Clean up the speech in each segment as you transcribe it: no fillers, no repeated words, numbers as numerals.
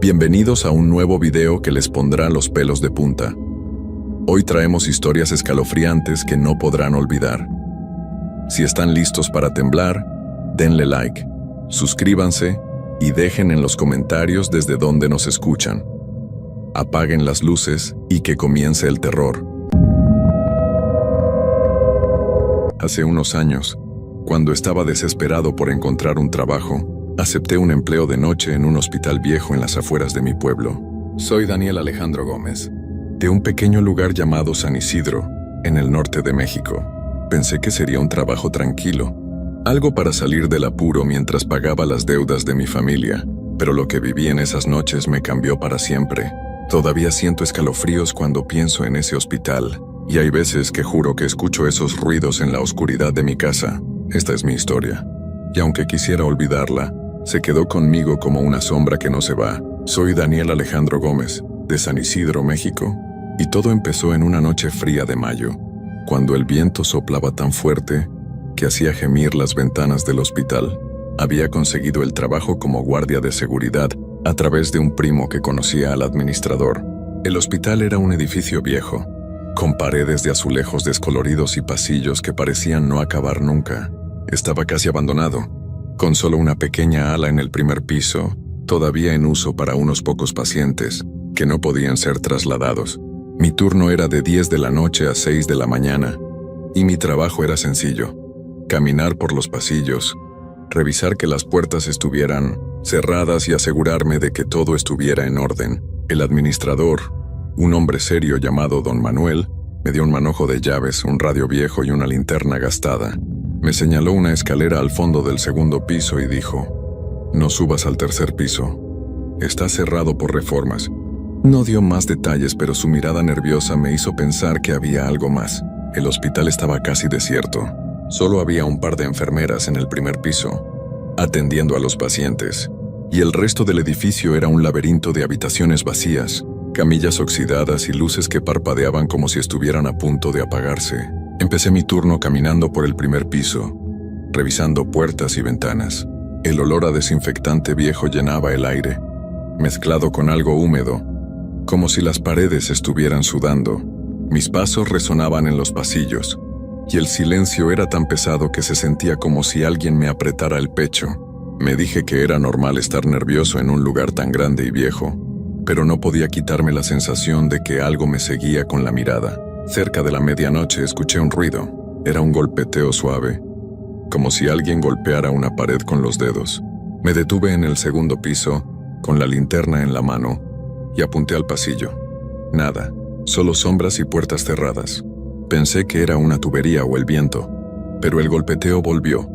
Bienvenidos a un nuevo video que les pondrá los pelos de punta. Hoy traemos historias escalofriantes que no podrán olvidar. Si están listos para temblar, denle like, suscríbanse y dejen en los comentarios desde dónde nos escuchan. Apaguen las luces y que comience el terror. Hace unos años, cuando estaba desesperado por encontrar un trabajo, acepté un empleo de noche en un hospital viejo en las afueras de mi pueblo. Soy Daniel Alejandro Gómez, de un pequeño lugar llamado San Isidro, en el norte de México. Pensé que sería un trabajo tranquilo, algo para salir del apuro mientras pagaba las deudas de mi familia, pero lo que viví en esas noches me cambió para siempre. Todavía siento escalofríos cuando pienso en ese hospital, y hay veces que juro que escucho esos ruidos en la oscuridad de mi casa. Esta es mi historia, y aunque quisiera olvidarla, se quedó conmigo como una sombra que no se va. Soy Daniel Alejandro Gómez, de San Isidro, México, y todo empezó en una noche fría de mayo, cuando el viento soplaba tan fuerte que hacía gemir las ventanas del hospital. Había conseguido el trabajo como guardia de seguridad a través de un primo que conocía al administrador. El hospital era un edificio viejo, con paredes de azulejos descoloridos y pasillos que parecían no acabar nunca. Estaba casi abandonado, con solo una pequeña ala en el primer piso, todavía en uso para unos pocos pacientes, que no podían ser trasladados. Mi turno era de 10 de la noche a 6 de la mañana, y mi trabajo era sencillo: caminar por los pasillos, revisar que las puertas estuvieran cerradas y asegurarme de que todo estuviera en orden. El administrador, un hombre serio llamado Don Manuel, me dio un manojo de llaves, un radio viejo y una linterna gastada. Me señaló una escalera al fondo del segundo piso y dijo: «No subas al tercer piso. Está cerrado por reformas». No dio más detalles, pero su mirada nerviosa me hizo pensar que había algo más. El hospital estaba casi desierto. Solo había un par de enfermeras en el primer piso, atendiendo a los pacientes, y el resto del edificio era un laberinto de habitaciones vacías, camillas oxidadas y luces que parpadeaban como si estuvieran a punto de apagarse. Empecé mi turno caminando por el primer piso, revisando puertas y ventanas. El olor a desinfectante viejo llenaba el aire, mezclado con algo húmedo, como si las paredes estuvieran sudando. Mis pasos resonaban en los pasillos, y el silencio era tan pesado que se sentía como si alguien me apretara el pecho. Me dije que era normal estar nervioso en un lugar tan grande y viejo, pero no podía quitarme la sensación de que algo me seguía con la mirada. Cerca de la medianoche escuché un ruido. Era un golpeteo suave, como si alguien golpeara una pared con los dedos. Me detuve en el segundo piso, con la linterna en la mano, y apunté al pasillo. Nada, solo sombras y puertas cerradas. Pensé que era una tubería o el viento, pero el golpeteo volvió,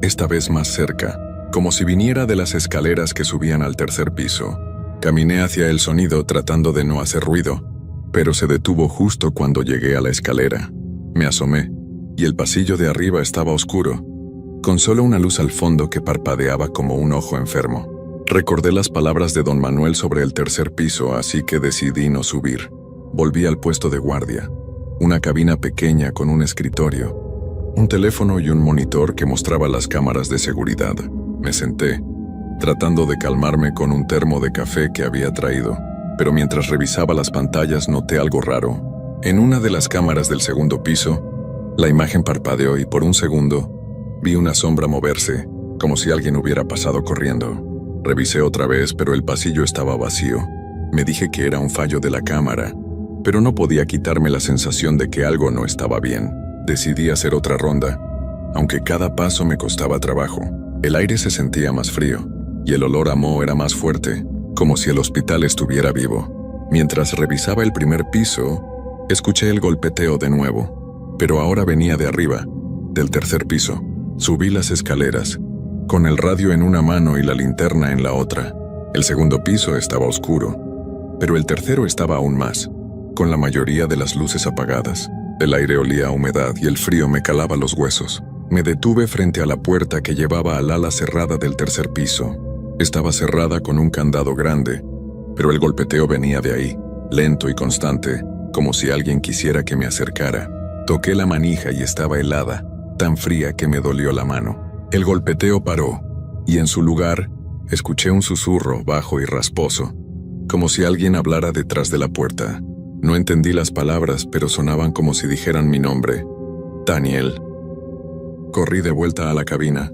esta vez más cerca, como si viniera de las escaleras que subían al tercer piso. Caminé hacia el sonido tratando de no hacer ruido, pero se detuvo justo cuando llegué a la escalera. Me asomé, y el pasillo de arriba estaba oscuro, con solo una luz al fondo que parpadeaba como un ojo enfermo. Recordé las palabras de Don Manuel sobre el tercer piso, así que decidí no subir. Volví al puesto de guardia, una cabina pequeña con un escritorio, un teléfono y un monitor que mostraba las cámaras de seguridad. Me senté, tratando de calmarme con un termo de café que había traído, pero mientras revisaba las pantallas noté algo raro. En una de las cámaras del segundo piso, la imagen parpadeó y por un segundo vi una sombra moverse, como si alguien hubiera pasado corriendo. Revisé otra vez, pero el pasillo estaba vacío. Me dije que era un fallo de la cámara, pero no podía quitarme la sensación de que algo no estaba bien. Decidí hacer otra ronda, aunque cada paso me costaba trabajo. El aire se sentía más frío, y el olor a moho era más fuerte, como si el hospital estuviera vivo. Mientras revisaba el primer piso, escuché el golpeteo de nuevo, pero ahora venía de arriba, del tercer piso. Subí las escaleras, con el radio en una mano y la linterna en la otra. El segundo piso estaba oscuro, pero el tercero estaba aún más, con la mayoría de las luces apagadas. El aire olía a humedad y el frío me calaba los huesos. Me detuve frente a la puerta que llevaba al ala cerrada del tercer piso. Estaba cerrada con un candado grande, pero el golpeteo venía de ahí, lento y constante, como si alguien quisiera que me acercara. Toqué la manija y estaba helada, tan fría que me dolió la mano. El golpeteo paró, y en su lugar, escuché un susurro bajo y rasposo. como si alguien hablara detrás de la puerta. No entendí las palabras, pero sonaban como si dijeran mi nombre. Daniel. Corrí de vuelta a la cabina.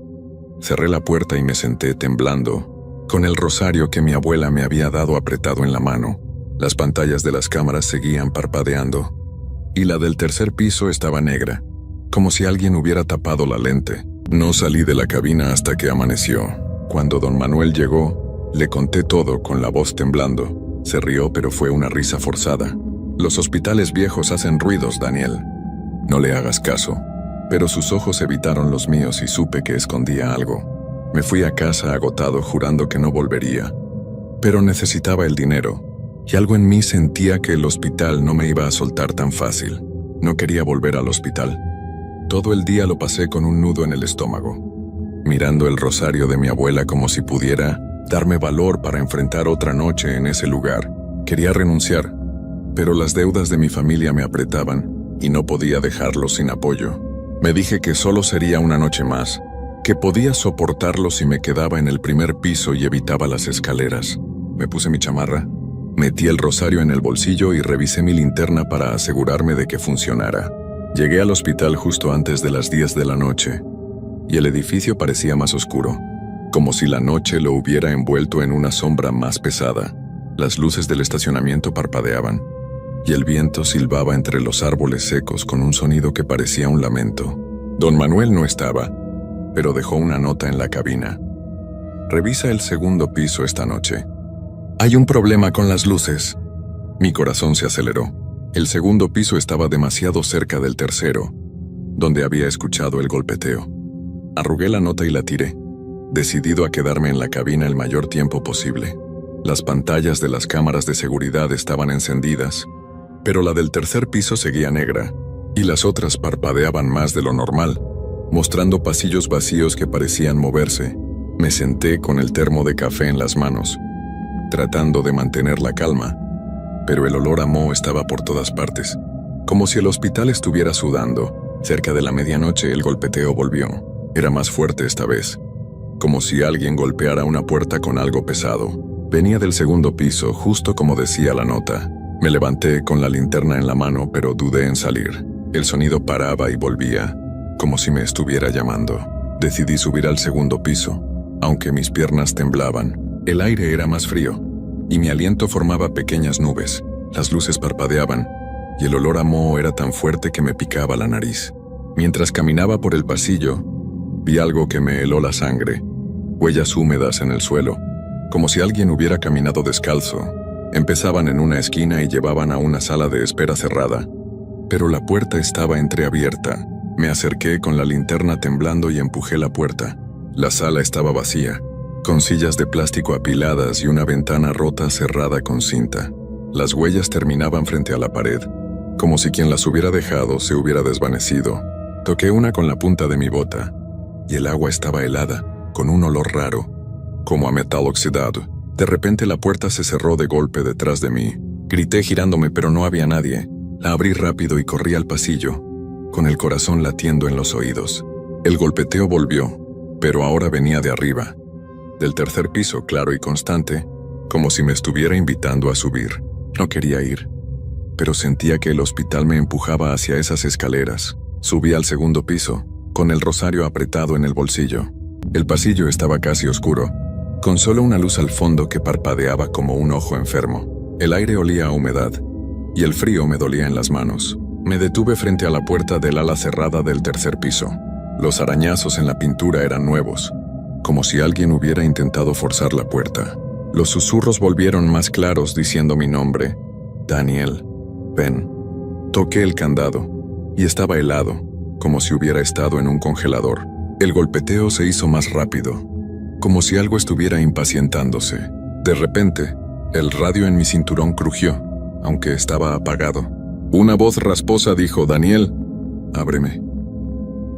Cerré la puerta y me senté temblando, con el rosario que mi abuela me había dado apretado en la mano. Las pantallas de las cámaras seguían parpadeando, y la del tercer piso estaba negra, como si alguien hubiera tapado la lente. No salí de la cabina hasta que amaneció. Cuando don Manuel llegó, le conté todo con la voz temblando. Se rió, pero fue una risa forzada. Los hospitales viejos hacen ruidos, Daniel. No le hagas caso. Pero sus ojos evitaron los míos y supe que escondía algo. Me fui a casa agotado, jurando que no volvería. Pero necesitaba el dinero, y algo en mí sentía que el hospital no me iba a soltar tan fácil. No quería volver al hospital. Todo el día lo pasé con un nudo en el estómago, mirando el rosario de mi abuela como si pudiera darme valor para enfrentar otra noche en ese lugar. Quería renunciar, pero las deudas de mi familia me apretaban y no podía dejarlos sin apoyo. Me dije que solo sería una noche más, que podía soportarlo si me quedaba en el primer piso y evitaba las escaleras. Me puse mi chamarra, metí el rosario en el bolsillo y revisé mi linterna para asegurarme de que funcionara. Llegué al hospital justo antes de las 10 de la noche, y el edificio parecía más oscuro, como si la noche lo hubiera envuelto en una sombra más pesada. Las luces del estacionamiento parpadeaban, y el viento silbaba entre los árboles secos con un sonido que parecía un lamento. Don Manuel no estaba, pero dejó una nota en la cabina. Revisa el segundo piso esta noche. Hay un problema con las luces. Mi corazón se aceleró. El segundo piso estaba demasiado cerca del tercero, donde había escuchado el golpeteo. Arrugué la nota y la tiré, decidido a quedarme en la cabina el mayor tiempo posible. Las pantallas de las cámaras de seguridad estaban encendidas, pero la del tercer piso seguía negra, y las otras parpadeaban más de lo normal, mostrando pasillos vacíos que parecían moverse. Me senté con el termo de café en las manos, tratando de mantener la calma, pero el olor a moho estaba por todas partes, como si el hospital estuviera sudando. Cerca de la medianoche el golpeteo volvió. Era más fuerte esta vez, como si alguien golpeara una puerta con algo pesado. Venía del segundo piso, justo como decía la nota. Me levanté con la linterna en la mano, pero dudé en salir. El sonido paraba y volvía, como si me estuviera llamando. Decidí subir al segundo piso, aunque mis piernas temblaban. El aire era más frío, y mi aliento formaba pequeñas nubes. Las luces parpadeaban, y el olor a moho era tan fuerte que me picaba la nariz. Mientras caminaba por el pasillo, vi algo que me heló la sangre. Huellas húmedas en el suelo, como si alguien hubiera caminado descalzo. Empezaban en una esquina y llevaban a una sala de espera cerrada, pero la puerta estaba entreabierta. Me acerqué con la linterna temblando y empujé la puerta. La sala estaba vacía, con sillas de plástico apiladas y una ventana rota cerrada con cinta. Las huellas terminaban frente a la pared, como si quien las hubiera dejado se hubiera desvanecido. Toqué una con la punta de mi bota, y el agua estaba helada, con un olor raro, como a metal oxidado. De repente la puerta se cerró de golpe detrás de mí. Grité girándome, pero no había nadie. La abrí rápido y corrí al pasillo, con el corazón latiendo en los oídos. El golpeteo volvió, pero ahora venía de arriba, del tercer piso, claro y constante, como si me estuviera invitando a subir. No quería ir, pero sentía que el hospital me empujaba hacia esas escaleras. Subí al segundo piso, con el rosario apretado en el bolsillo. El pasillo estaba casi oscuro, con solo una luz al fondo que parpadeaba como un ojo enfermo. El aire olía a humedad, y el frío me dolía en las manos. Me detuve frente a la puerta del ala cerrada del tercer piso. Los arañazos en la pintura eran nuevos, como si alguien hubiera intentado forzar la puerta. Los susurros volvieron más claros diciendo mi nombre. Daniel, ven. Toqué el candado, y estaba helado, como si hubiera estado en un congelador. El golpeteo se hizo más rápido, como si algo estuviera impacientándose. De repente, el radio en mi cinturón crujió, aunque estaba apagado. Una voz rasposa dijo: Daniel, ábreme.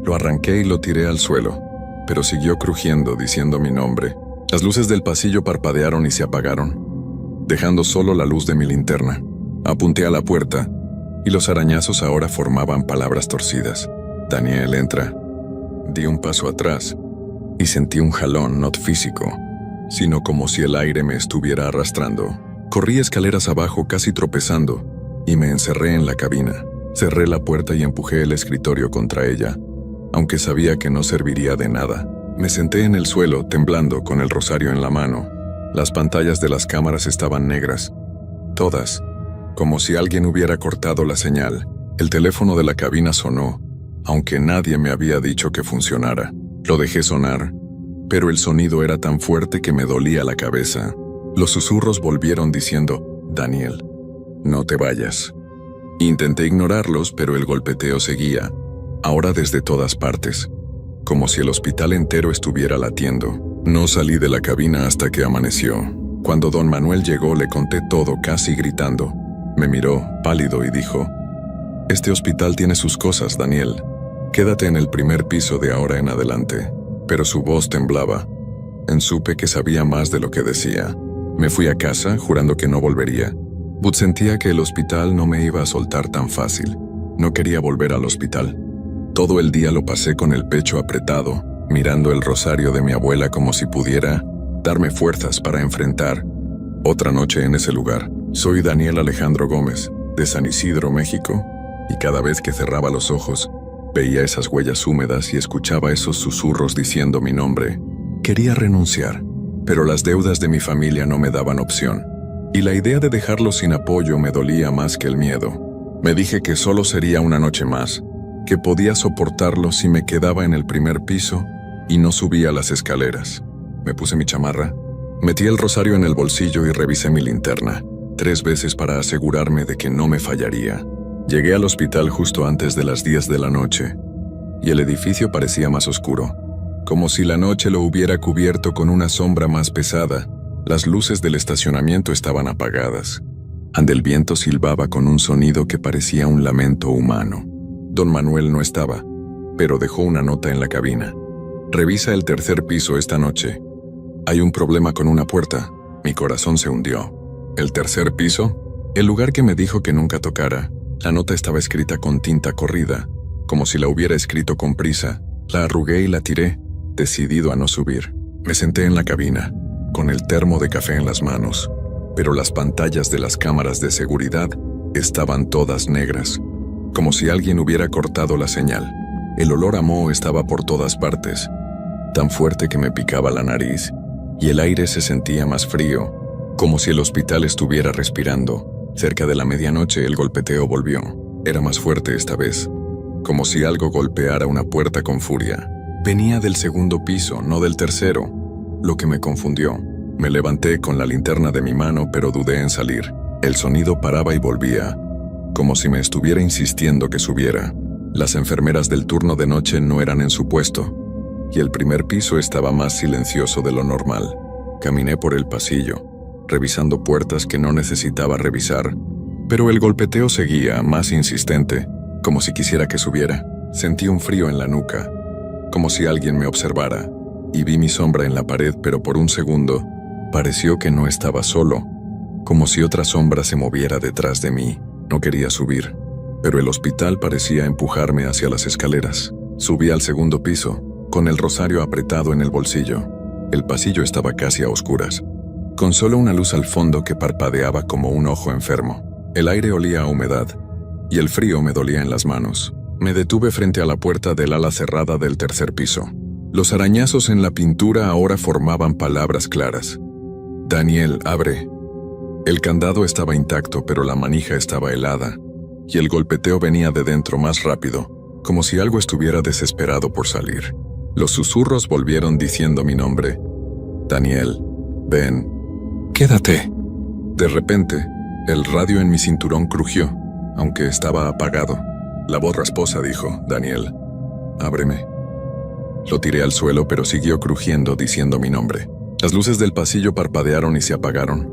Lo arranqué y lo tiré al suelo, pero siguió crujiendo diciendo mi nombre. Las luces del pasillo parpadearon y se apagaron, dejando solo la luz de mi linterna. Apunté a la puerta, y los arañazos ahora formaban palabras torcidas. Daniel, entra. Di un paso atrás, y sentí un jalón no físico, sino como si el aire me estuviera arrastrando. Corrí escaleras abajo casi tropezando y me encerré en la cabina. Cerré la puerta y empujé el escritorio contra ella, aunque sabía que no serviría de nada. Me senté en el suelo, temblando, con el rosario en la mano. Las pantallas de las cámaras estaban negras, todas, como si alguien hubiera cortado la señal. El teléfono de la cabina sonó, aunque nadie me había dicho que funcionara. Lo dejé sonar, pero el sonido era tan fuerte que me dolía la cabeza. Los susurros volvieron diciendo: «Daniel, no te vayas». Intenté ignorarlos, pero el golpeteo seguía, ahora desde todas partes, como si el hospital entero estuviera latiendo. No salí de la cabina hasta que amaneció. Cuando don Manuel llegó, le conté todo, casi gritando. Me miró, pálido, y dijo: «Este hospital tiene sus cosas, Daniel. Quédate en el primer piso de ahora en adelante». Pero su voz temblaba. Supe que sabía más de lo que decía. Me fui a casa, jurando que no volvería. But sentía que el hospital no me iba a soltar tan fácil. No quería volver al hospital. Todo el día lo pasé con el pecho apretado, mirando el rosario de mi abuela como si pudiera darme fuerzas para enfrentar otra noche en ese lugar. Soy Daniel Alejandro Gómez, de San Isidro, México, y cada vez que cerraba los ojos, veía esas huellas húmedas y escuchaba esos susurros diciendo mi nombre. Quería renunciar, pero las deudas de mi familia no me daban opción, y la idea de dejarlos sin apoyo me dolía más que el miedo. Me dije que solo sería una noche más, que podía soportarlo si me quedaba en el primer piso y no subía las escaleras. Me puse mi chamarra, metí el rosario en el bolsillo y revisé mi linterna 3 veces para asegurarme de que no me fallaría. Llegué al hospital justo antes de las 10 de la noche, y el edificio parecía más oscuro, como si la noche lo hubiera cubierto con una sombra más pesada. Las luces del estacionamiento estaban apagadas. El viento silbaba con un sonido que parecía un lamento humano. Don Manuel no estaba, pero dejó una nota en la cabina. «Revisa el tercer piso esta noche. Hay un problema con una puerta». Mi corazón se hundió. ¿El tercer piso? El lugar que me dijo que nunca tocara. La nota estaba escrita con tinta corrida, como si la hubiera escrito con prisa. La arrugué y la tiré, decidido a no subir. Me senté en la cabina, con el termo de café en las manos, pero las pantallas de las cámaras de seguridad estaban todas negras, como si alguien hubiera cortado la señal. El olor a moho estaba por todas partes, tan fuerte que me picaba la nariz, y el aire se sentía más frío, como si el hospital estuviera respirando. Cerca de la medianoche el golpeteo volvió. Era más fuerte esta vez, como si algo golpeara una puerta con furia. Venía del segundo piso, no del tercero, lo que me confundió. Me levanté con la linterna de mi mano, pero dudé en salir. El sonido paraba y volvía, como si me estuviera insistiendo que subiera. Las enfermeras del turno de noche no eran en su puesto, y el primer piso estaba más silencioso de lo normal. Caminé por el pasillo, revisando puertas que no necesitaba revisar, pero el golpeteo seguía, más insistente, como si quisiera que subiera. Sentí un frío en la nuca, como si alguien me observara, y vi mi sombra en la pared, pero por un segundo pareció que no estaba solo, como si otra sombra se moviera detrás de mí. No quería subir, pero el hospital parecía empujarme hacia las escaleras. Subí al segundo piso, con el rosario apretado en el bolsillo. El pasillo estaba casi a oscuras, con solo una luz al fondo que parpadeaba como un ojo enfermo. El aire olía a humedad, y el frío me dolía en las manos. Me detuve frente a la puerta del ala cerrada del tercer piso. Los arañazos en la pintura ahora formaban palabras claras. «Daniel, abre». El candado estaba intacto, pero la manija estaba helada, y el golpeteo venía de dentro más rápido, como si algo estuviera desesperado por salir. Los susurros volvieron diciendo mi nombre. «Daniel, ven, quédate». De repente, el radio en mi cinturón crujió, aunque estaba apagado. La voz rasposa dijo: «Daniel, ábreme». Lo tiré al suelo, pero siguió crujiendo diciendo mi nombre. Las luces del pasillo parpadearon y se apagaron,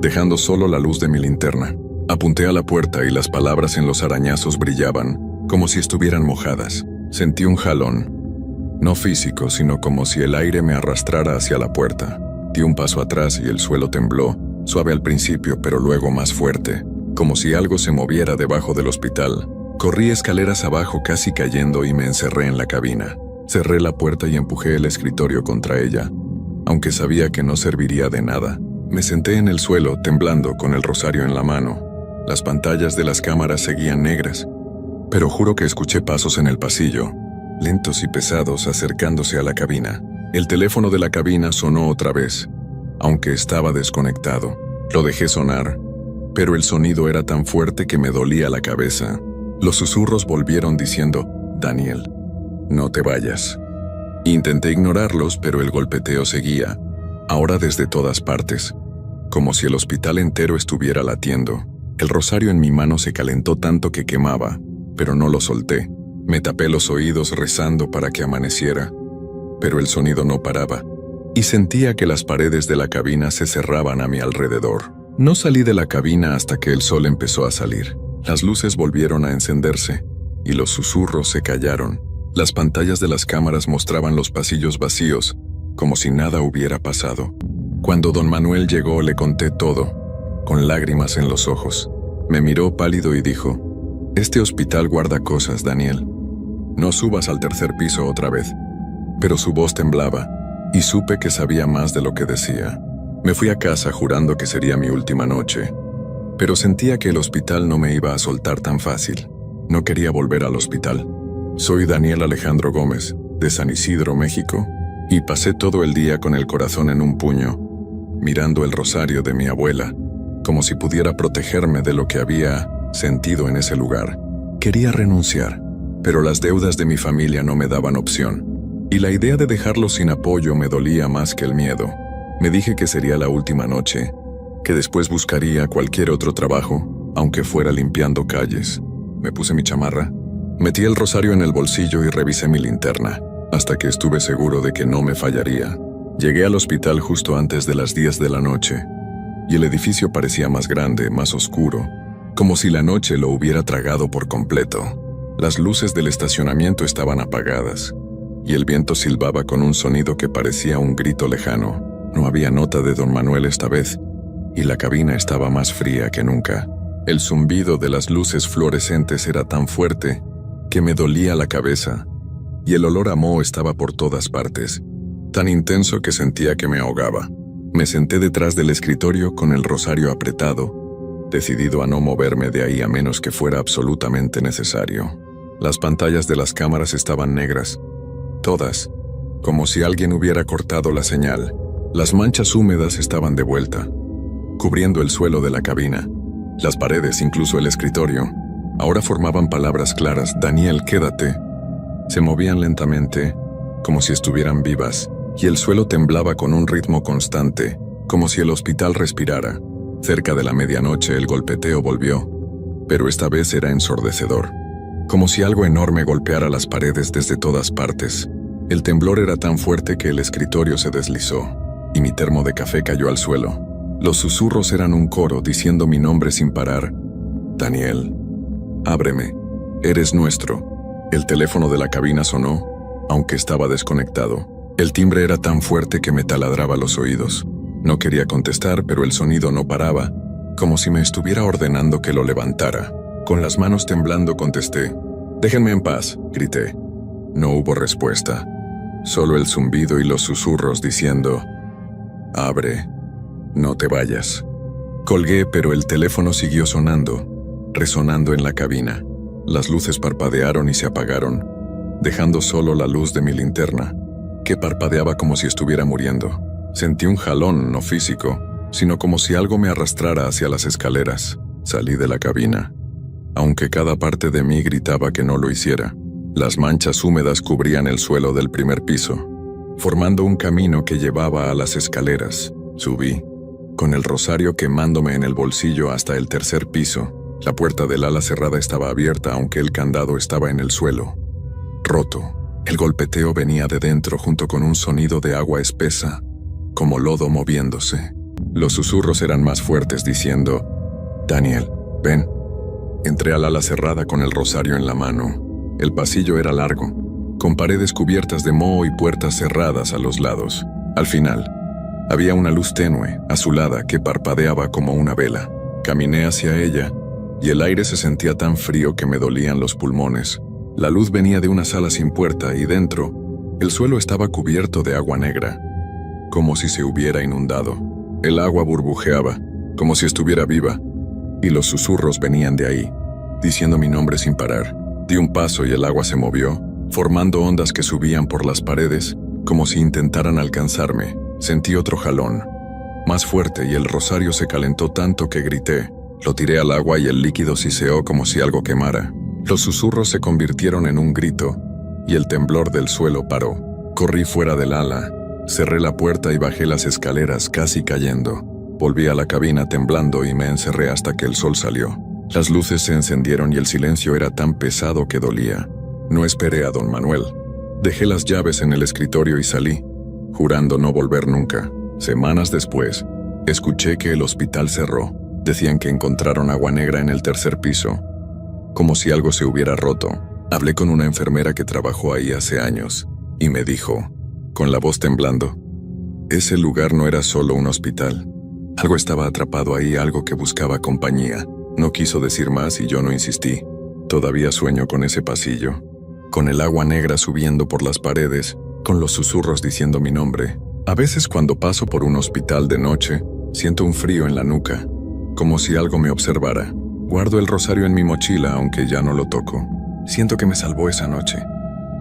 dejando solo la luz de mi linterna. Apunté a la puerta y las palabras en los arañazos brillaban, como si estuvieran mojadas. Sentí un jalón, no físico, sino como si el aire me arrastrara hacia la puerta. Di un paso atrás y el suelo tembló, suave al principio, pero luego más fuerte, como si algo se moviera debajo del hospital. Corrí escaleras abajo casi cayendo y me encerré en la cabina. Cerré la puerta y empujé el escritorio contra ella, aunque sabía que no serviría de nada. Me senté en el suelo, temblando, con el rosario en la mano. Las pantallas de las cámaras seguían negras, pero juro que escuché pasos en el pasillo, lentos y pesados, acercándose a la cabina. El teléfono de la cabina sonó otra vez, aunque estaba desconectado. Lo dejé sonar, pero el sonido era tan fuerte que me dolía la cabeza. Los susurros volvieron diciendo: «Daniel, no te vayas». Intenté ignorarlos, pero el golpeteo seguía, ahora desde todas partes, como si el hospital entero estuviera latiendo. El rosario en mi mano se calentó tanto que quemaba, pero no lo solté. Me tapé los oídos rezando para que amaneciera, pero el sonido no paraba, y sentía que las paredes de la cabina se cerraban a mi alrededor. No salí de la cabina hasta que el sol empezó a salir. Las luces volvieron a encenderse, y los susurros se callaron. Las pantallas de las cámaras mostraban los pasillos vacíos, como si nada hubiera pasado. Cuando don Manuel llegó, le conté todo, con lágrimas en los ojos. Me miró pálido y dijo: «Este hospital guarda cosas, Daniel. No subas al tercer piso otra vez». Pero su voz temblaba, y supe que sabía más de lo que decía. Me fui a casa jurando que sería mi última noche, pero sentía que el hospital no me iba a soltar tan fácil. No quería volver al hospital. Soy Daniel Alejandro Gómez, de San Isidro, México, y pasé todo el día con el corazón en un puño, mirando el rosario de mi abuela, como si pudiera protegerme de lo que había sentido en ese lugar. Quería renunciar, pero las deudas de mi familia no me daban opción, y la idea de dejarlo sin apoyo me dolía más que el miedo. Me dije que sería la última noche, que después buscaría cualquier otro trabajo, aunque fuera limpiando calles. Me puse mi chamarra, metí el rosario en el bolsillo y revisé mi linterna, hasta que estuve seguro de que no me fallaría. Llegué al hospital justo antes de las 10 de la noche, y el edificio parecía más grande, más oscuro, como si la noche lo hubiera tragado por completo. Las luces del estacionamiento estaban apagadas, y el viento silbaba con un sonido que parecía un grito lejano. No había nota de don Manuel esta vez, y la cabina estaba más fría que nunca. El zumbido de las luces fluorescentes era tan fuerte que me dolía la cabeza, y el olor a moho estaba por todas partes, tan intenso que sentía que me ahogaba. Me senté detrás del escritorio con el rosario apretado, decidido a no moverme de ahí a menos que fuera absolutamente necesario. Las pantallas de las cámaras estaban negras, todas, como si alguien hubiera cortado la señal. Las manchas húmedas estaban de vuelta, cubriendo el suelo de la cabina. Las paredes, incluso el escritorio, ahora formaban palabras claras: «Daniel, quédate». Se movían lentamente, como si estuvieran vivas, y el suelo temblaba con un ritmo constante, como si el hospital respirara. Cerca de la medianoche el golpeteo volvió, pero esta vez era ensordecedor, como si algo enorme golpeara las paredes desde todas partes. El temblor era tan fuerte que el escritorio se deslizó, y mi termo de café cayó al suelo. Los susurros eran un coro diciendo mi nombre sin parar: «Daniel, ábreme, eres nuestro». El teléfono de la cabina sonó, aunque estaba desconectado. El timbre era tan fuerte que me taladraba los oídos. No quería contestar, pero el sonido no paraba, como si me estuviera ordenando que lo levantara. Con las manos temblando contesté: «Déjenme en paz», grité. No hubo respuesta, solo el zumbido y los susurros diciendo: «Abre, no te vayas». Colgué, pero el teléfono siguió sonando, resonando en la cabina. Las luces parpadearon y se apagaron, dejando solo la luz de mi linterna, que parpadeaba como si estuviera muriendo. Sentí un jalón, no físico, sino como si algo me arrastrara hacia las escaleras. Salí de la cabina, aunque cada parte de mí gritaba que no lo hiciera. Las manchas húmedas cubrían el suelo del primer piso, formando un camino que llevaba a las escaleras. Subí, con el rosario quemándome en el bolsillo, hasta el tercer piso. La puerta del ala cerrada estaba abierta, aunque el candado estaba en el suelo, roto. El golpeteo venía de dentro junto con un sonido de agua espesa, como lodo moviéndose. Los susurros eran más fuertes diciendo: «Daniel, ven». Entré al ala cerrada con el rosario en la mano. El pasillo era largo, con paredes cubiertas de moho y puertas cerradas a los lados. Al final, había una luz tenue, azulada, que parpadeaba como una vela. Caminé hacia ella, y el aire se sentía tan frío que me dolían los pulmones. La luz venía de una sala sin puerta, y dentro, el suelo estaba cubierto de agua negra, como si se hubiera inundado. El agua burbujeaba, como si estuviera viva, y los susurros venían de ahí, diciendo mi nombre sin parar. Di un paso y el agua se movió, formando ondas que subían por las paredes, como si intentaran alcanzarme. Sentí otro jalón, más fuerte, y el rosario se calentó tanto que grité. Lo tiré al agua y el líquido siseó como si algo quemara. Los susurros se convirtieron en un grito, y el temblor del suelo paró. Corrí fuera del ala, cerré la puerta y bajé las escaleras casi cayendo. Volví a la cabina temblando y me encerré hasta que el sol salió. Las luces se encendieron y el silencio era tan pesado que dolía. No esperé a don Manuel. Dejé las llaves en el escritorio y salí, jurando no volver nunca. Semanas después, escuché que el hospital cerró. Decían que encontraron agua negra en el tercer piso, como si algo se hubiera roto. Hablé con una enfermera que trabajó ahí hace años, y me dijo, con la voz temblando, ese lugar no era solo un hospital. Algo estaba atrapado ahí, algo que buscaba compañía. No quiso decir más y yo no insistí. Todavía sueño con ese pasillo, con el agua negra subiendo por las paredes, con los susurros diciendo mi nombre. A veces cuando paso por un hospital de noche, siento un frío en la nuca, como si algo me observara. Guardo el rosario en mi mochila, aunque ya no lo toco. Siento que me salvó esa noche,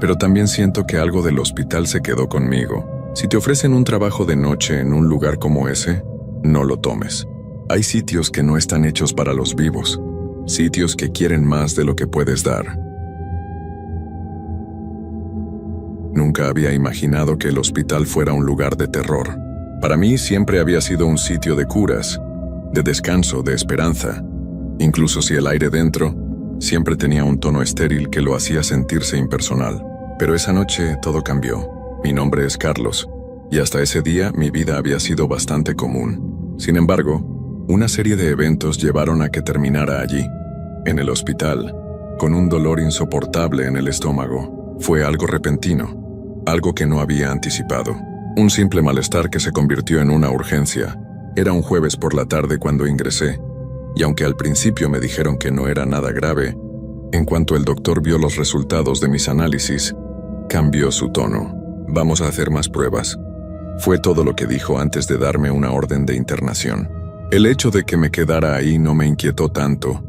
pero también siento que algo del hospital se quedó conmigo. Si te ofrecen un trabajo de noche en un lugar como ese, no lo tomes. Hay sitios que no están hechos para los vivos, sitios que quieren más de lo que puedes dar. Nunca había imaginado que el hospital fuera un lugar de terror. Para mí siempre había sido un sitio de curas, de descanso, de esperanza. Incluso si el aire dentro siempre tenía un tono estéril que lo hacía sentirse impersonal. Pero esa noche todo cambió. Mi nombre es Carlos, y hasta ese día mi vida había sido bastante común. Sin embargo, una serie de eventos llevaron a que terminara allí, en el hospital, con un dolor insoportable en el estómago. Fue algo repentino, algo que no había anticipado. Un simple malestar que se convirtió en una urgencia. Era un jueves por la tarde cuando ingresé, y aunque al principio me dijeron que no era nada grave, en cuanto el doctor vio los resultados de mis análisis, cambió su tono. Vamos a hacer más pruebas. Fue todo lo que dijo antes de darme una orden de internación. El hecho de que me quedara ahí no me inquietó tanto.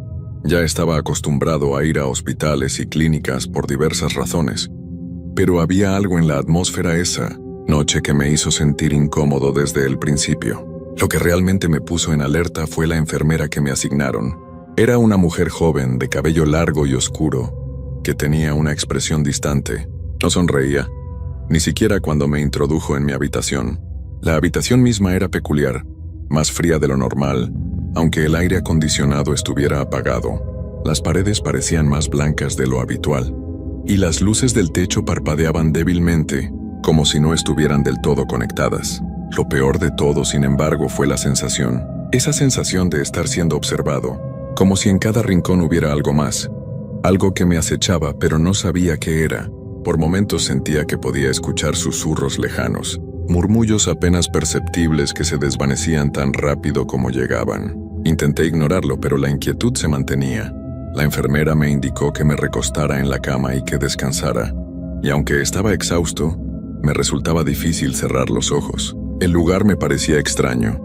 Ya estaba acostumbrado a ir a hospitales y clínicas por diversas razones, pero había algo en la atmósfera esa noche que me hizo sentir incómodo desde el principio. Lo que realmente me puso en alerta fue la enfermera que me asignaron. Era una mujer joven, de cabello largo y oscuro, que tenía una expresión distante. No sonreía, ni siquiera cuando me introdujo en mi habitación. La habitación misma era peculiar, más fría de lo normal, aunque el aire acondicionado estuviera apagado. Las paredes parecían más blancas de lo habitual, y las luces del techo parpadeaban débilmente, como si no estuvieran del todo conectadas. Lo peor de todo, sin embargo, fue la sensación. Esa sensación de estar siendo observado, como si en cada rincón hubiera algo más. Algo que me acechaba, pero no sabía qué era. Por momentos sentía que podía escuchar susurros lejanos, murmullos apenas perceptibles que se desvanecían tan rápido como llegaban. Intenté ignorarlo, pero la inquietud se mantenía. La enfermera me indicó que me recostara en la cama y que descansara, y aunque estaba exhausto, me resultaba difícil cerrar los ojos. El lugar me parecía extraño,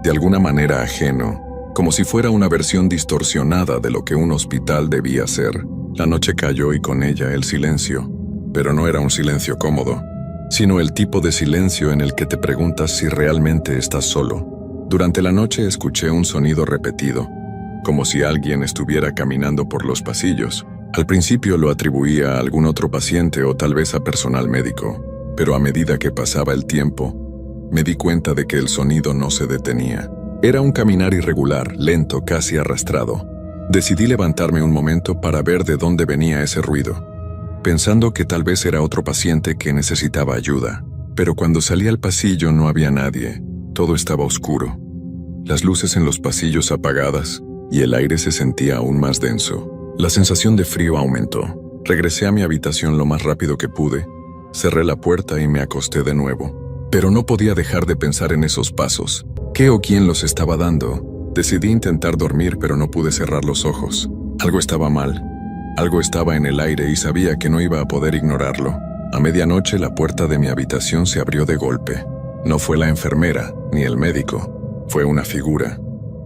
de alguna manera ajeno, como si fuera una versión distorsionada de lo que un hospital debía ser. La noche cayó y con ella el silencio, pero no era un silencio cómodo, sino el tipo de silencio en el que te preguntas si realmente estás solo. Durante la noche escuché un sonido repetido, como si alguien estuviera caminando por los pasillos. Al principio lo atribuía a algún otro paciente o tal vez a personal médico, pero a medida que pasaba el tiempo, me di cuenta de que el sonido no se detenía. Era un caminar irregular, lento, casi arrastrado. Decidí levantarme un momento para ver de dónde venía ese ruido, pensando que tal vez era otro paciente que necesitaba ayuda. Pero cuando salí al pasillo no había nadie, todo estaba oscuro. Las luces en los pasillos apagadas, y el aire se sentía aún más denso. La sensación de frío aumentó. Regresé a mi habitación lo más rápido que pude, cerré la puerta y me acosté de nuevo. Pero no podía dejar de pensar en esos pasos. ¿Qué o quién los estaba dando? Decidí intentar dormir, pero no pude cerrar los ojos. Algo estaba mal. Algo estaba en el aire y sabía que no iba a poder ignorarlo. A medianoche la puerta de mi habitación se abrió de golpe. No fue la enfermera, ni el médico. Fue una figura,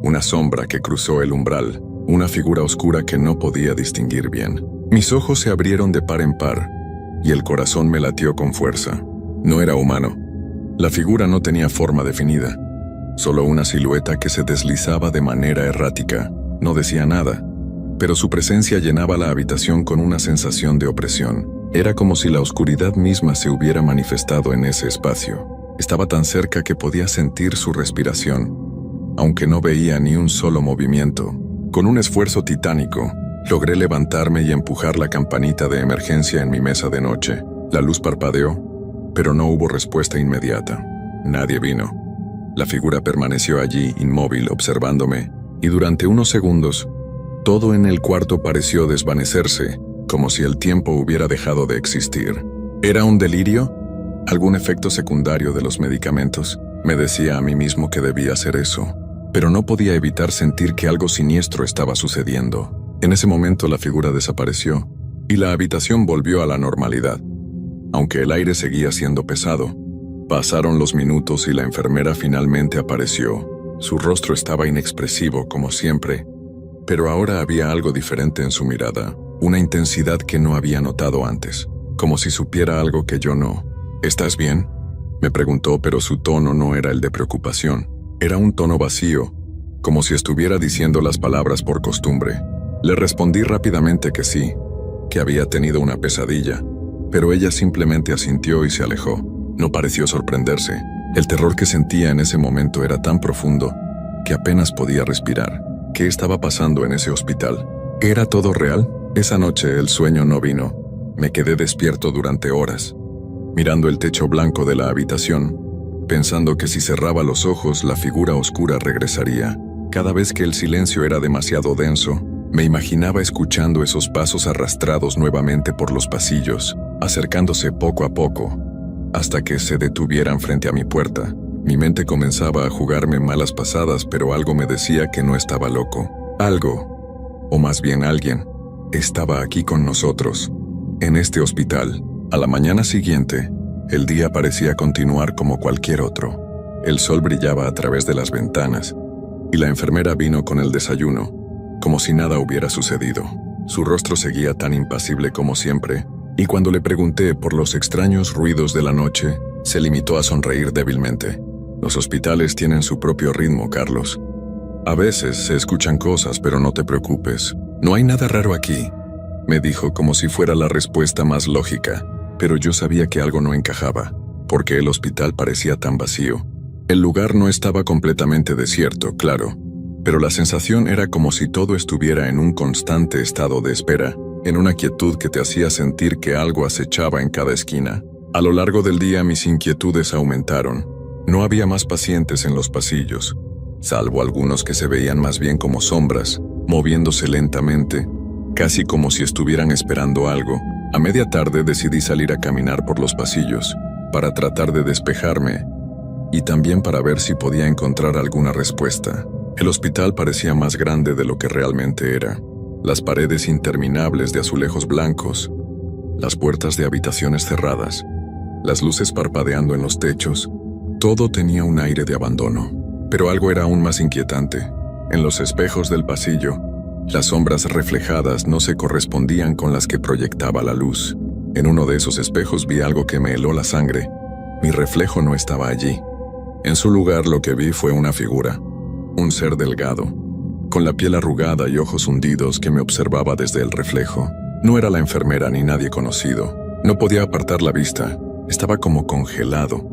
una sombra que cruzó el umbral, una figura oscura que no podía distinguir bien. Mis ojos se abrieron de par en par, y el corazón me latió con fuerza. No era humano. La figura no tenía forma definida, solo una silueta que se deslizaba de manera errática. No decía nada, pero su presencia llenaba la habitación con una sensación de opresión. Era como si la oscuridad misma se hubiera manifestado en ese espacio. Estaba tan cerca que podía sentir su respiración, aunque no veía ni un solo movimiento. Con un esfuerzo titánico, logré levantarme y empujar la campanita de emergencia en mi mesa de noche. La luz parpadeó, pero no hubo respuesta inmediata. Nadie vino. La figura permaneció allí, inmóvil, observándome, y durante unos segundos, todo en el cuarto pareció desvanecerse, como si el tiempo hubiera dejado de existir. ¿Era un delirio? ¿Algún efecto secundario de los medicamentos? Me decía a mí mismo que debía ser eso, pero no podía evitar sentir que algo siniestro estaba sucediendo. En ese momento la figura desapareció, y la habitación volvió a la normalidad. Aunque el aire seguía siendo pesado, pasaron los minutos y la enfermera finalmente apareció. Su rostro estaba inexpresivo como siempre, pero ahora había algo diferente en su mirada, una intensidad que no había notado antes, como si supiera algo que yo no. ¿Estás bien?, me preguntó, pero su tono no era el de preocupación. Era un tono vacío, como si estuviera diciendo las palabras por costumbre. Le respondí rápidamente que sí, que había tenido una pesadilla, pero ella simplemente asintió y se alejó. No pareció sorprenderse. El terror que sentía en ese momento era tan profundo que apenas podía respirar. ¿Qué estaba pasando en ese hospital? ¿Era todo real? Esa noche el sueño no vino. Me quedé despierto durante horas, mirando el techo blanco de la habitación, pensando que si cerraba los ojos la figura oscura regresaría. Cada vez que el silencio era demasiado denso, me imaginaba escuchando esos pasos arrastrados nuevamente por los pasillos, acercándose poco a poco, hasta que se detuvieran frente a mi puerta. Mi mente comenzaba a jugarme malas pasadas, pero algo me decía que no estaba loco. Algo, o más bien alguien, estaba aquí con nosotros, en este hospital. A la mañana siguiente, el día parecía continuar como cualquier otro. El sol brillaba a través de las ventanas, y la enfermera vino con el desayuno, como si nada hubiera sucedido. Su rostro seguía tan impasible como siempre, y cuando le pregunté por los extraños ruidos de la noche, se limitó a sonreír débilmente. Los hospitales tienen su propio ritmo, Carlos. A veces se escuchan cosas, pero no te preocupes. No hay nada raro aquí, me dijo como si fuera la respuesta más lógica, pero yo sabía que algo no encajaba, porque el hospital parecía tan vacío. El lugar no estaba completamente desierto, claro, pero la sensación era como si todo estuviera en un constante estado de espera, en una quietud que te hacía sentir que algo acechaba en cada esquina. A lo largo del día mis inquietudes aumentaron. No había más pacientes en los pasillos, salvo algunos que se veían más bien como sombras, moviéndose lentamente, casi como si estuvieran esperando algo. A media tarde decidí salir a caminar por los pasillos, para tratar de despejarme, y también para ver si podía encontrar alguna respuesta. El hospital parecía más grande de lo que realmente era. Las paredes interminables de azulejos blancos, las puertas de habitaciones cerradas, las luces parpadeando en los techos, todo tenía un aire de abandono. Pero algo era aún más inquietante. En los espejos del pasillo, las sombras reflejadas no se correspondían con las que proyectaba la luz. En uno de esos espejos vi algo que me heló la sangre. Mi reflejo no estaba allí. En su lugar lo que vi fue una figura, un ser delgado, con la piel arrugada y ojos hundidos que me observaba desde el reflejo. No era la enfermera ni nadie conocido. No podía apartar la vista. Estaba como congelado,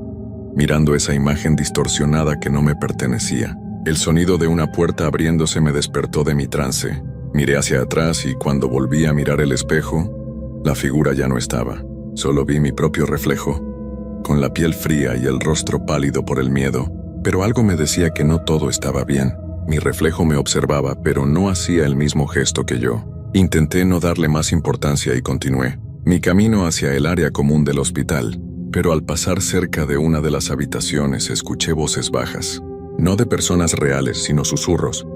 mirando esa imagen distorsionada que no me pertenecía. El sonido de una puerta abriéndose me despertó de mi trance. Miré hacia atrás y cuando volví a mirar el espejo, la figura ya no estaba. Solo vi mi propio reflejo, con la piel fría y el rostro pálido por el miedo. Pero algo me decía que no todo estaba bien. Mi reflejo me observaba, pero no hacía el mismo gesto que yo. Intenté no darle más importancia y continué mi camino hacia el área común del hospital. Pero al pasar cerca de una de las habitaciones escuché voces bajas. No de personas reales, sino susurros,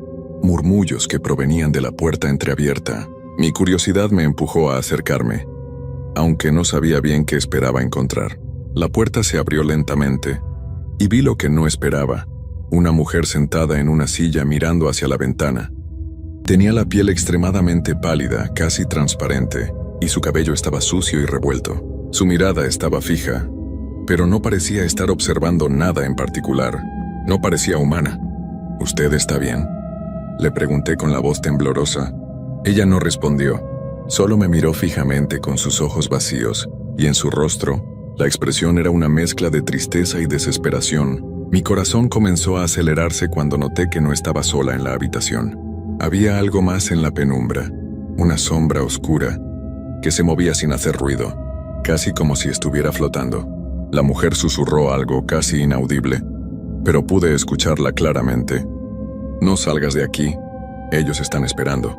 murmullos que provenían de la puerta entreabierta. Mi curiosidad me empujó a acercarme, aunque no sabía bien qué esperaba encontrar. La puerta se abrió lentamente, y vi lo que no esperaba, Una mujer sentada en una silla mirando hacia la ventana. Tenía la piel extremadamente pálida, casi transparente, y su cabello estaba sucio y revuelto. Su mirada estaba fija, pero no parecía estar observando nada en particular. No parecía humana. ¿Usted está bien?, le pregunté con la voz temblorosa. Ella no respondió. Solo me miró fijamente con sus ojos vacíos, y en su rostro, la expresión era una mezcla de tristeza y desesperación. Mi corazón comenzó a acelerarse cuando noté que no estaba sola en la habitación. Había algo más en la penumbra, una sombra oscura, que se movía sin hacer ruido, casi como si estuviera flotando. La mujer susurró algo casi inaudible, pero pude escucharla claramente. «No salgas de aquí, ellos están esperando».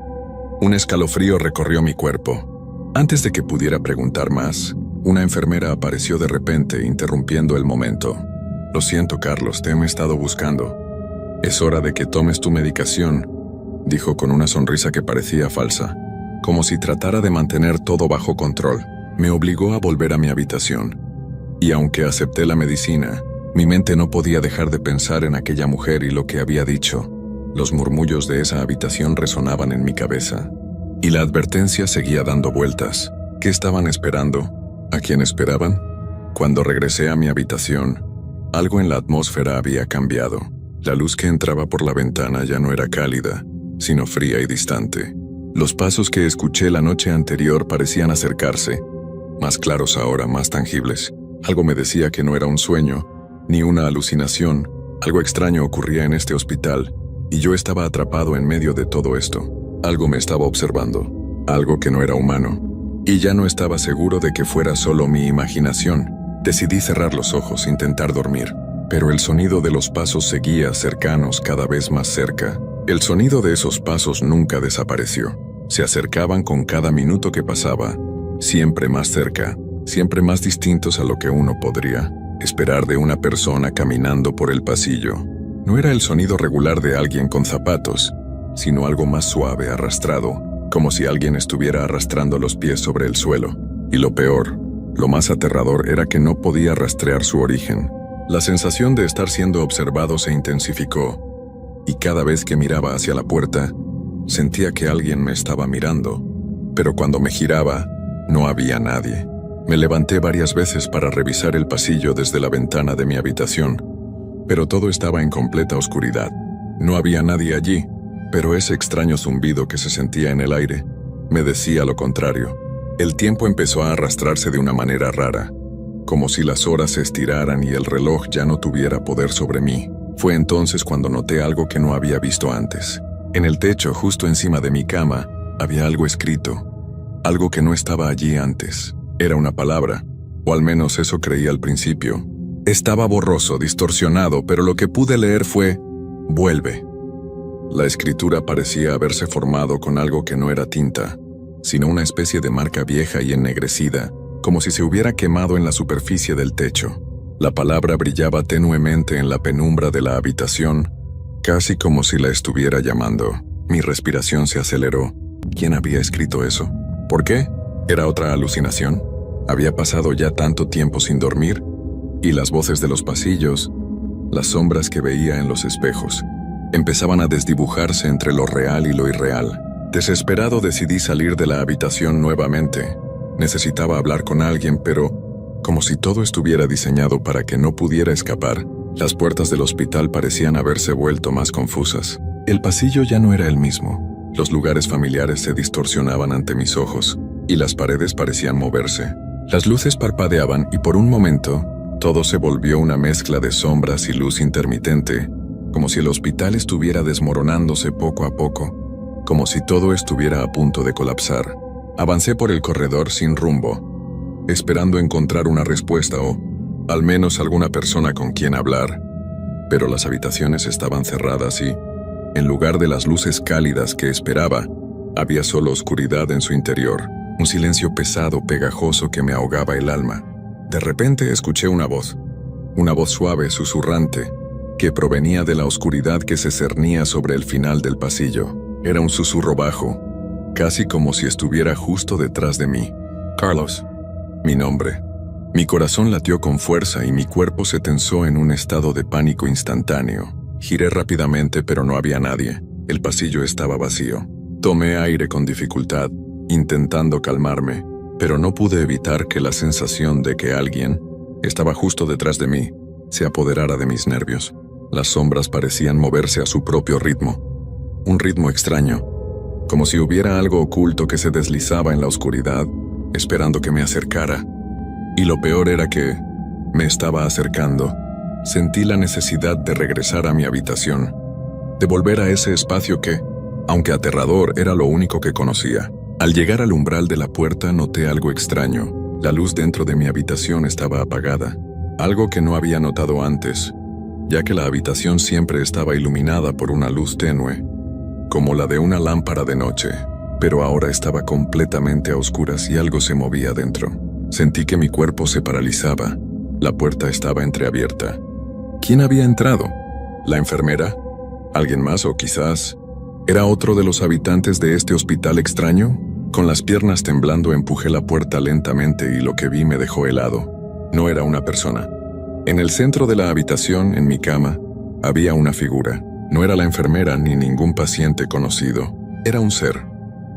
Un escalofrío recorrió mi cuerpo. Antes de que pudiera preguntar más, una enfermera apareció de repente, interrumpiendo el momento. «Lo siento, Carlos, te he estado buscando. Es hora de que tomes tu medicación», dijo con una sonrisa que parecía falsa, como si tratara de mantener todo bajo control. Me obligó a volver a mi habitación. Y aunque acepté la medicina, mi mente no podía dejar de pensar en aquella mujer y lo que había dicho. Los murmullos de esa habitación resonaban en mi cabeza. Y la advertencia seguía dando vueltas. ¿Qué estaban esperando? ¿A quién esperaban? Cuando regresé a mi habitación, algo en la atmósfera había cambiado. La luz que entraba por la ventana ya no era cálida, sino fría y distante. Los pasos que escuché la noche anterior parecían acercarse, más claros ahora, más tangibles. Algo me decía que no era un sueño, ni una alucinación. Algo extraño ocurría en este hospital, y yo estaba atrapado en medio de todo esto. Algo me estaba observando, algo que no era humano. Y ya no estaba seguro de que fuera solo mi imaginación. Decidí cerrar los ojos, intentar dormir. Pero el sonido de los pasos seguía cercanos, cada vez más cerca. El sonido de esos pasos nunca desapareció. Se acercaban con cada minuto que pasaba, siempre más cerca, siempre más distintos a lo que uno podría esperar de una persona caminando por el pasillo. No era el sonido regular de alguien con zapatos, sino algo más suave, arrastrado, como si alguien estuviera arrastrando los pies sobre el suelo. Y lo peor, lo más aterrador era que no podía rastrear su origen. La sensación de estar siendo observado se intensificó, y cada vez que miraba hacia la puerta, sentía que alguien me estaba mirando. Pero cuando me giraba, no había nadie. Me levanté varias veces para revisar el pasillo desde la ventana de mi habitación, pero todo estaba en completa oscuridad. No había nadie allí, pero ese extraño zumbido que se sentía en el aire me decía lo contrario. El tiempo empezó a arrastrarse de una manera rara, como si las horas se estiraran y el reloj ya no tuviera poder sobre mí. Fue entonces cuando noté algo que no había visto antes. En el techo, justo encima de mi cama, había algo escrito, algo que no estaba allí antes. Era una palabra, o al menos eso creía al principio. Estaba borroso, distorsionado, pero lo que pude leer fue «Vuelve». La escritura parecía haberse formado con algo que no era tinta, sino una especie de marca vieja y ennegrecida, como si se hubiera quemado en la superficie del techo. La palabra brillaba tenuemente en la penumbra de la habitación, casi como si la estuviera llamando. Mi respiración se aceleró. ¿Quién había escrito eso? ¿Por qué? ¿Era otra alucinación? ¿Había pasado ya tanto tiempo sin dormir? Y las voces de los pasillos, las sombras que veía en los espejos, empezaban a desdibujarse entre lo real y lo irreal. Desesperado decidí salir de la habitación nuevamente. Necesitaba hablar con alguien, pero, como si todo estuviera diseñado para que no pudiera escapar, las puertas del hospital parecían haberse vuelto más confusas. El pasillo ya no era el mismo. Los lugares familiares se distorsionaban ante mis ojos, y las paredes parecían moverse. Las luces parpadeaban y por un momento, todo se volvió una mezcla de sombras y luz intermitente, como si el hospital estuviera desmoronándose poco a poco, como si todo estuviera a punto de colapsar. Avancé por el corredor sin rumbo, esperando encontrar una respuesta o, al menos, alguna persona con quien hablar. Pero las habitaciones estaban cerradas y, en lugar de las luces cálidas que esperaba, había solo oscuridad en su interior, un silencio pesado, pegajoso que me ahogaba el alma. De repente escuché una voz suave, susurrante, que provenía de la oscuridad que se cernía sobre el final del pasillo. Era un susurro bajo, casi como si estuviera justo detrás de mí. Carlos, mi nombre. Mi corazón latió con fuerza y mi cuerpo se tensó en un estado de pánico instantáneo. Giré rápidamente, pero no había nadie. El pasillo estaba vacío. Tomé aire con dificultad, intentando calmarme, pero no pude evitar que la sensación de que alguien estaba justo detrás de mí se apoderara de mis nervios. Las sombras parecían moverse a su propio ritmo, un ritmo extraño, como si hubiera algo oculto que se deslizaba en la oscuridad, esperando que me acercara. Y lo peor era que me estaba acercando. Sentí la necesidad de regresar a mi habitación, de volver a ese espacio que, aunque aterrador, era lo único que conocía. Al llegar al umbral de la puerta noté algo extraño. La luz dentro de mi habitación estaba apagada, algo que no había notado antes, ya que la habitación siempre estaba iluminada por una luz tenue, como la de una lámpara de noche, pero ahora estaba completamente a oscuras y algo se movía dentro. Sentí que mi cuerpo se paralizaba. La puerta estaba entreabierta. ¿Quién había entrado? ¿La enfermera? ¿Alguien más o quizás era otro de los habitantes de este hospital extraño? Con las piernas temblando empujé la puerta lentamente y lo que vi me dejó helado. No era una persona. En el centro de la habitación, en mi cama, había una figura. No era la enfermera ni ningún paciente conocido. Era un ser,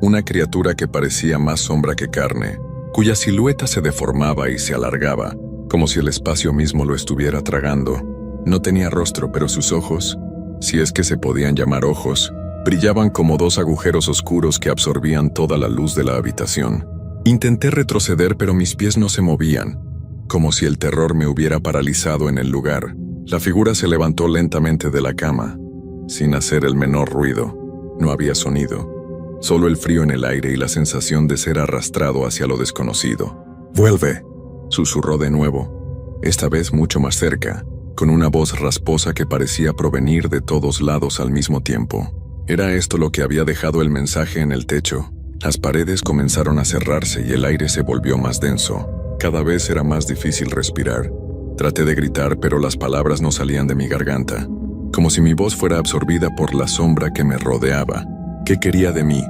una criatura que parecía más sombra que carne, cuya silueta se deformaba y se alargaba, como si el espacio mismo lo estuviera tragando. No tenía rostro, pero sus ojos, si es que se podían llamar ojos, brillaban como dos agujeros oscuros que absorbían toda la luz de la habitación. Intenté retroceder, pero mis pies no se movían, como si el terror me hubiera paralizado en el lugar. La figura se levantó lentamente de la cama, sin hacer el menor ruido. No había sonido, solo el frío en el aire y la sensación de ser arrastrado hacia lo desconocido. «¡Vuelve!», susurró de nuevo, esta vez mucho más cerca, con una voz rasposa que parecía provenir de todos lados al mismo tiempo. Era esto lo que había dejado el mensaje en el techo. Las paredes comenzaron a cerrarse y el aire se volvió más denso. Cada vez era más difícil respirar. Traté de gritar, pero las palabras no salían de mi garganta, como si mi voz fuera absorbida por la sombra que me rodeaba. ¿Qué quería de mí?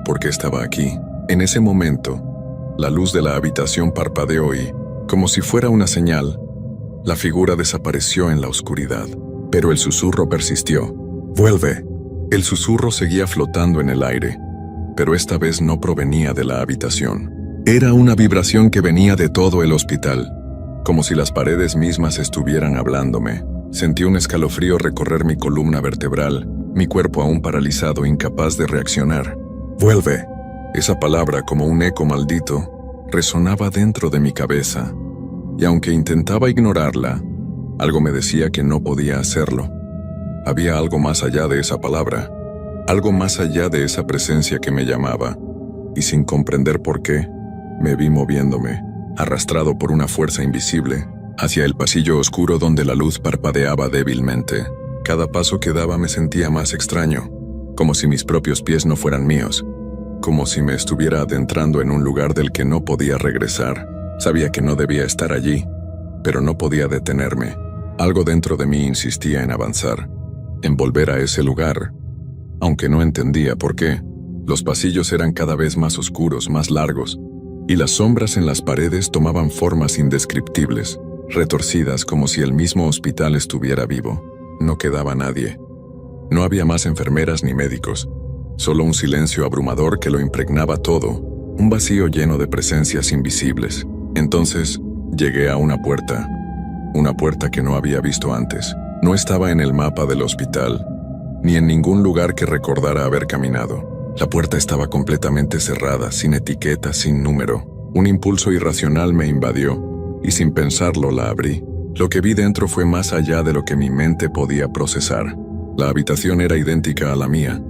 ¿Por qué estaba aquí? En ese momento, la luz de la habitación parpadeó y, como si fuera una señal, la figura desapareció en la oscuridad. Pero el susurro persistió. «¡Vuelve!». El susurro seguía flotando en el aire, pero esta vez no provenía de la habitación. Era una vibración que venía de todo el hospital, como si las paredes mismas estuvieran hablándome. Sentí un escalofrío recorrer mi columna vertebral, mi cuerpo aún paralizado, incapaz de reaccionar. «¡Vuelve!». Esa palabra, como un eco maldito, resonaba dentro de mi cabeza, y aunque intentaba ignorarla, algo me decía que no podía hacerlo. Había algo más allá de esa palabra, algo más allá de esa presencia que me llamaba, y sin comprender por qué, me vi moviéndome, arrastrado por una fuerza invisible, hacia el pasillo oscuro donde la luz parpadeaba débilmente. Cada paso que daba me sentía más extraño, como si mis propios pies no fueran míos, como si me estuviera adentrando en un lugar del que no podía regresar. Sabía que no debía estar allí, pero no podía detenerme. Algo dentro de mí insistía en avanzar, en volver a ese lugar, aunque no entendía por qué. Los pasillos eran cada vez más oscuros, más largos, y las sombras en las paredes tomaban formas indescriptibles, retorcidas como si el mismo hospital estuviera vivo. No quedaba nadie. No había más enfermeras ni médicos, solo un silencio abrumador que lo impregnaba todo, un vacío lleno de presencias invisibles. Entonces, llegué a una puerta que no había visto antes. No estaba en el mapa del hospital, ni en ningún lugar que recordara haber caminado. La puerta estaba completamente cerrada, sin etiqueta, sin número. Un impulso irracional me invadió, y sin pensarlo la abrí. Lo que vi dentro fue más allá de lo que mi mente podía procesar. La habitación era idéntica a la mía,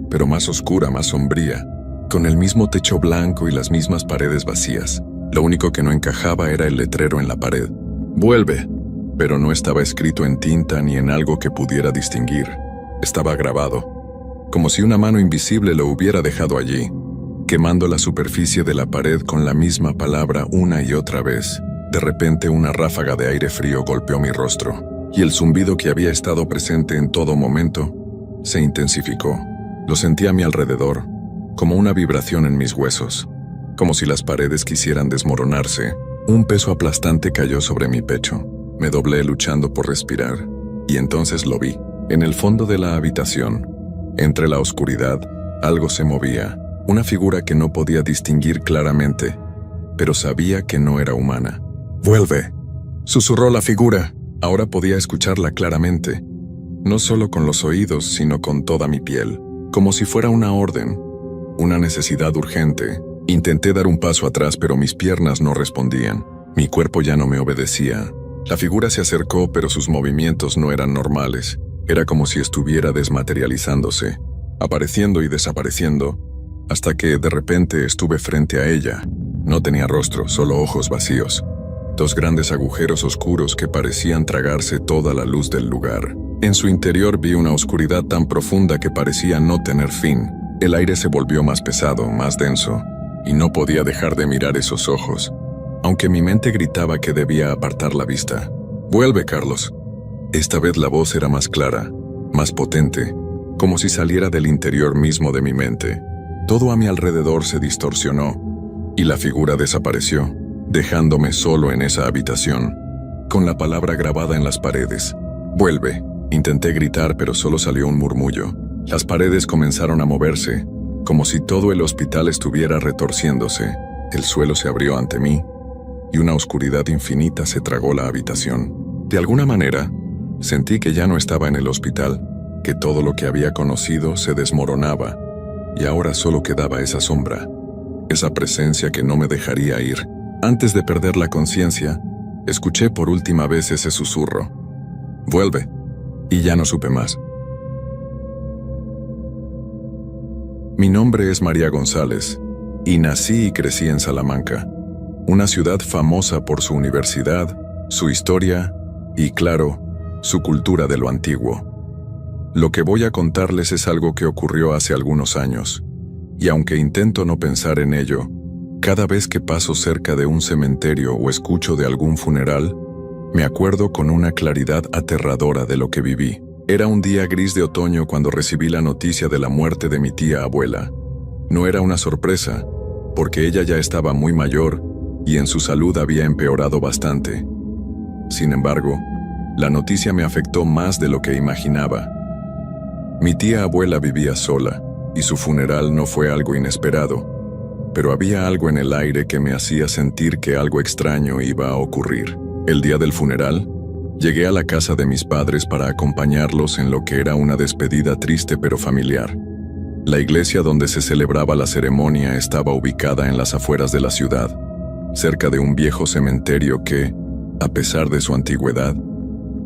pero más oscura, más sombría, con el mismo techo blanco y las mismas paredes vacías. Lo único que no encajaba era el letrero en la pared. «¡Vuelve!», pero no estaba escrito en tinta ni en algo que pudiera distinguir. Estaba grabado, como si una mano invisible lo hubiera dejado allí, quemando la superficie de la pared con la misma palabra una y otra vez. De repente una ráfaga de aire frío golpeó mi rostro, y el zumbido que había estado presente en todo momento se intensificó. Lo sentí a mi alrededor, como una vibración en mis huesos, como si las paredes quisieran desmoronarse. Un peso aplastante cayó sobre mi pecho. Me doblé luchando por respirar, y entonces lo vi. En el fondo de la habitación, entre la oscuridad, algo se movía, una figura que no podía distinguir claramente, pero sabía que no era humana. «¡Vuelve!», susurró la figura. Ahora podía escucharla claramente, no solo con los oídos, sino con toda mi piel, como si fuera una orden, una necesidad urgente. Intenté dar un paso atrás, pero mis piernas no respondían. Mi cuerpo ya no me obedecía. La figura se acercó, pero sus movimientos no eran normales. Era como si estuviera desmaterializándose, apareciendo y desapareciendo, hasta que de repente estuve frente a ella. No tenía rostro, solo ojos vacíos. Dos grandes agujeros oscuros que parecían tragarse toda la luz del lugar. En su interior vi una oscuridad tan profunda que parecía no tener fin. El aire se volvió más pesado, más denso, y no podía dejar de mirar esos ojos, aunque mi mente gritaba que debía apartar la vista. «¡Vuelve, Carlos!». Esta vez la voz era más clara, más potente, como si saliera del interior mismo de mi mente. Todo a mi alrededor se distorsionó, y la figura desapareció, dejándome solo en esa habitación, con la palabra grabada en las paredes. «¡Vuelve!». Intenté gritar, pero solo salió un murmullo. Las paredes comenzaron a moverse, como si todo el hospital estuviera retorciéndose. El suelo se abrió ante mí, y una oscuridad infinita se tragó la habitación. De alguna manera, sentí que ya no estaba en el hospital, que todo lo que había conocido se desmoronaba, y ahora solo quedaba esa sombra, esa presencia que no me dejaría ir. Antes de perder la conciencia, escuché por última vez ese susurro. «¡Vuelve!», y ya no supe más. Mi nombre es María González, y nací y crecí en Salamanca, una ciudad famosa por su universidad, su historia y, claro, su cultura de lo antiguo. Lo que voy a contarles es algo que ocurrió hace algunos años, y aunque intento no pensar en ello, cada vez que paso cerca de un cementerio o escucho de algún funeral, me acuerdo con una claridad aterradora de lo que viví. Era un día gris de otoño cuando recibí la noticia de la muerte de mi tía abuela. No era una sorpresa, porque ella ya estaba muy mayor y en su salud había empeorado bastante. Sin embargo, la noticia me afectó más de lo que imaginaba. Mi tía abuela vivía sola, y su funeral no fue algo inesperado, pero había algo en el aire que me hacía sentir que algo extraño iba a ocurrir. El día del funeral, llegué a la casa de mis padres para acompañarlos en lo que era una despedida triste pero familiar. La iglesia donde se celebraba la ceremonia estaba ubicada en las afueras de la ciudad, cerca de un viejo cementerio que, a pesar de su antigüedad,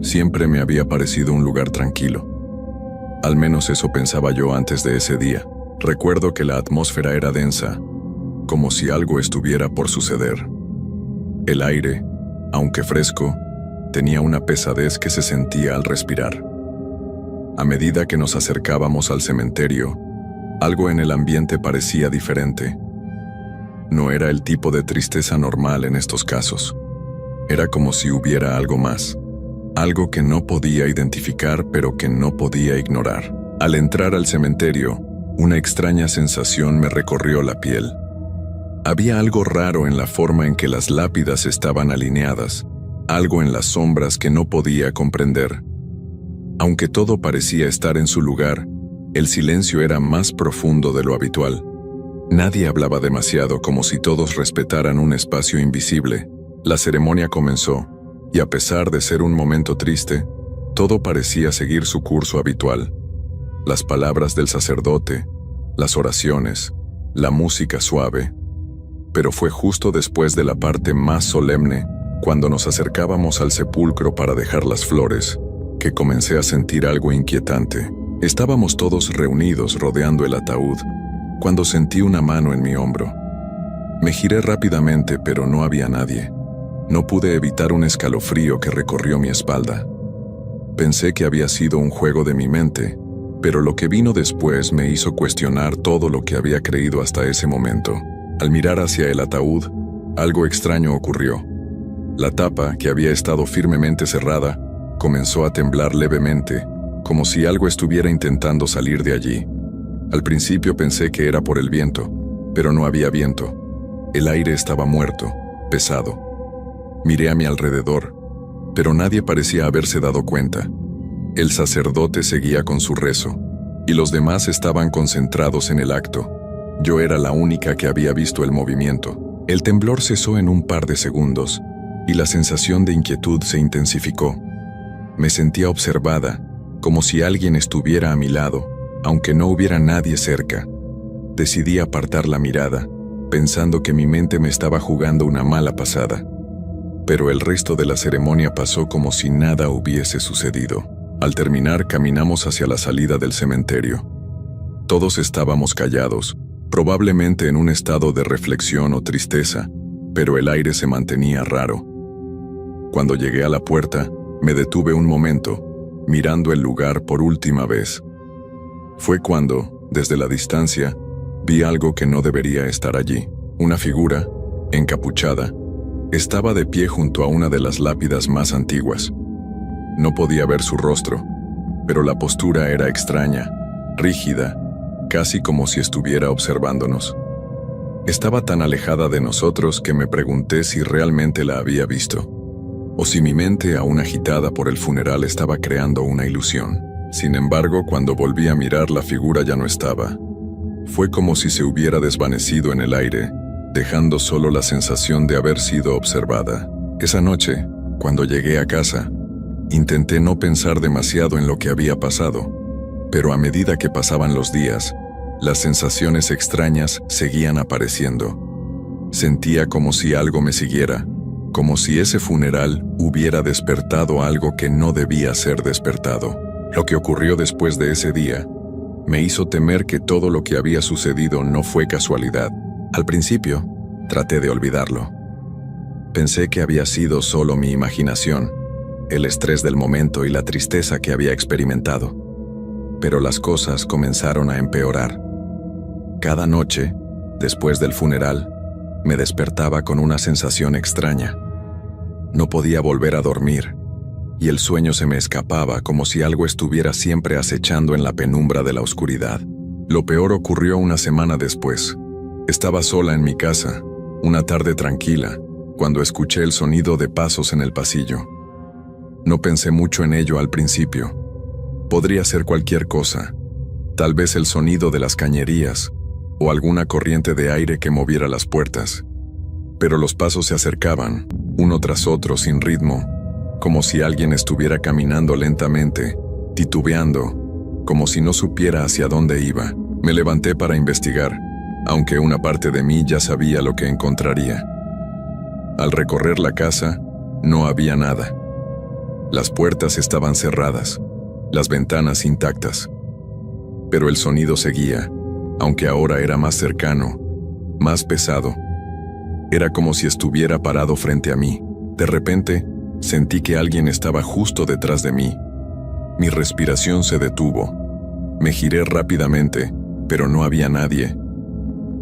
siempre me había parecido un lugar tranquilo. Al menos eso pensaba yo antes de ese día. Recuerdo que la atmósfera era densa, como si algo estuviera por suceder. El aire, aunque fresco, tenía una pesadez que se sentía al respirar. A medida que nos acercábamos al cementerio, algo en el ambiente parecía diferente. No era el tipo de tristeza normal en estos casos. Era como si hubiera algo más, algo que no podía identificar pero que no podía ignorar. Al entrar al cementerio, una extraña sensación me recorrió la piel. Había algo raro en la forma en que las lápidas estaban alineadas, algo en las sombras que no podía comprender. Aunque todo parecía estar en su lugar, el silencio era más profundo de lo habitual. Nadie hablaba demasiado, como si todos respetaran un espacio invisible. La ceremonia comenzó, y a pesar de ser un momento triste, todo parecía seguir su curso habitual. Las palabras del sacerdote, las oraciones, la música suave. Pero fue justo después de la parte más solemne, cuando nos acercábamos al sepulcro para dejar las flores, que comencé a sentir algo inquietante. Estábamos todos reunidos rodeando el ataúd, cuando sentí una mano en mi hombro. Me giré rápidamente, pero no había nadie. No pude evitar un escalofrío que recorrió mi espalda. Pensé que había sido un juego de mi mente, pero lo que vino después me hizo cuestionar todo lo que había creído hasta ese momento. Al mirar hacia el ataúd, algo extraño ocurrió. La tapa, que había estado firmemente cerrada, comenzó a temblar levemente, como si algo estuviera intentando salir de allí. Al principio pensé que era por el viento, pero no había viento. El aire estaba muerto, pesado. Miré a mi alrededor, pero nadie parecía haberse dado cuenta. El sacerdote seguía con su rezo, y los demás estaban concentrados en el acto. Yo era la única que había visto el movimiento. El temblor cesó en un par de segundos, y la sensación de inquietud se intensificó. Me sentía observada, como si alguien estuviera a mi lado, aunque no hubiera nadie cerca. Decidí apartar la mirada, pensando que mi mente me estaba jugando una mala pasada. Pero el resto de la ceremonia pasó como si nada hubiese sucedido. Al terminar, caminamos hacia la salida del cementerio. Todos estábamos callados, probablemente en un estado de reflexión o tristeza, pero el aire se mantenía raro. Cuando llegué a la puerta, me detuve un momento, mirando el lugar por última vez. Fue cuando, desde la distancia, vi algo que no debería estar allí. Una figura, encapuchada, estaba de pie junto a una de las lápidas más antiguas. No podía ver su rostro, pero la postura era extraña, rígida, casi como si estuviera observándonos. Estaba tan alejada de nosotros que me pregunté si realmente la había visto, o si mi mente, aún agitada por el funeral, estaba creando una ilusión. Sin embargo, cuando volví a mirar, la figura ya no estaba. Fue como si se hubiera desvanecido en el aire, dejando solo la sensación de haber sido observada. Esa noche, cuando llegué a casa, intenté no pensar demasiado en lo que había pasado, pero a medida que pasaban los días, las sensaciones extrañas seguían apareciendo. Sentía como si algo me siguiera, como si ese funeral hubiera despertado algo que no debía ser despertado. Lo que ocurrió después de ese día me hizo temer que todo lo que había sucedido no fue casualidad. Al principio, traté de olvidarlo. Pensé que había sido solo mi imaginación, el estrés del momento y la tristeza que había experimentado. Pero las cosas comenzaron a empeorar. Cada noche, después del funeral, me despertaba con una sensación extraña. No podía volver a dormir, y el sueño se me escapaba como si algo estuviera siempre acechando en la penumbra de la oscuridad. Lo peor ocurrió una semana después. Estaba sola en mi casa, una tarde tranquila, cuando escuché el sonido de pasos en el pasillo. No pensé mucho en ello al principio. Podría ser cualquier cosa, tal vez el sonido de las cañerías o alguna corriente de aire que moviera las puertas. Pero los pasos se acercaban, uno tras otro sin ritmo, como si alguien estuviera caminando lentamente, titubeando, como si no supiera hacia dónde iba. Me levanté para investigar, aunque una parte de mí ya sabía lo que encontraría. Al recorrer la casa, no había nada. Las puertas estaban cerradas, las ventanas intactas. Pero el sonido seguía, aunque ahora era más cercano, más pesado. Era como si estuviera parado frente a mí. De repente, sentí que alguien estaba justo detrás de mí. Mi respiración se detuvo. Me giré rápidamente, pero no había nadie.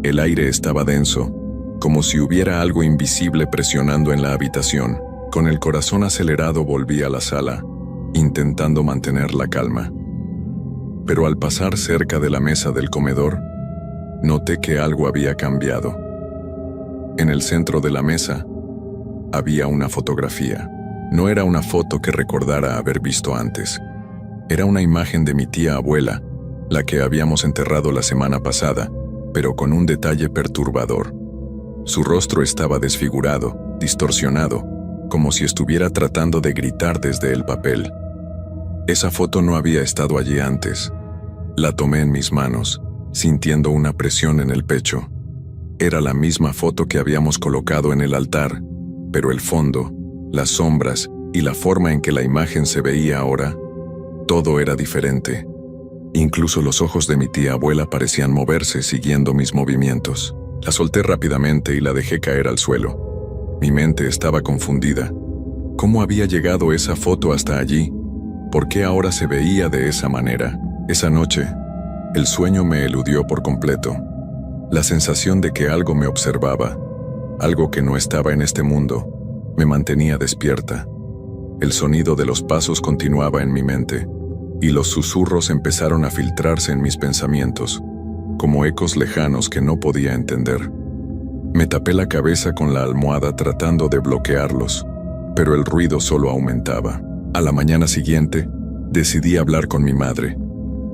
El aire estaba denso, como si hubiera algo invisible presionando en la habitación. Con el corazón acelerado volví a la sala, intentando mantener la calma. Pero al pasar cerca de la mesa del comedor, noté que algo había cambiado. En el centro de la mesa, había una fotografía. No era una foto que recordara haber visto antes. Era una imagen de mi tía abuela, la que habíamos enterrado la semana pasada, pero con un detalle perturbador. Su rostro estaba desfigurado, distorsionado, como si estuviera tratando de gritar desde el papel. Esa foto no había estado allí antes. La tomé en mis manos, sintiendo una presión en el pecho. Era la misma foto que habíamos colocado en el altar, pero el fondo, las sombras y la forma en que la imagen se veía ahora, todo era diferente. Incluso los ojos de mi tía abuela parecían moverse siguiendo mis movimientos. La solté rápidamente y la dejé caer al suelo. Mi mente estaba confundida. ¿Cómo había llegado esa foto hasta allí? ¿Por qué ahora se veía de esa manera? Esa noche, el sueño me eludió por completo. La sensación de que algo me observaba, algo que no estaba en este mundo, me mantenía despierta. El sonido de los pasos continuaba en mi mente, y los susurros empezaron a filtrarse en mis pensamientos, como ecos lejanos que no podía entender. Me tapé la cabeza con la almohada tratando de bloquearlos, pero el ruido solo aumentaba. A la mañana siguiente, Decidí hablar con mi madre.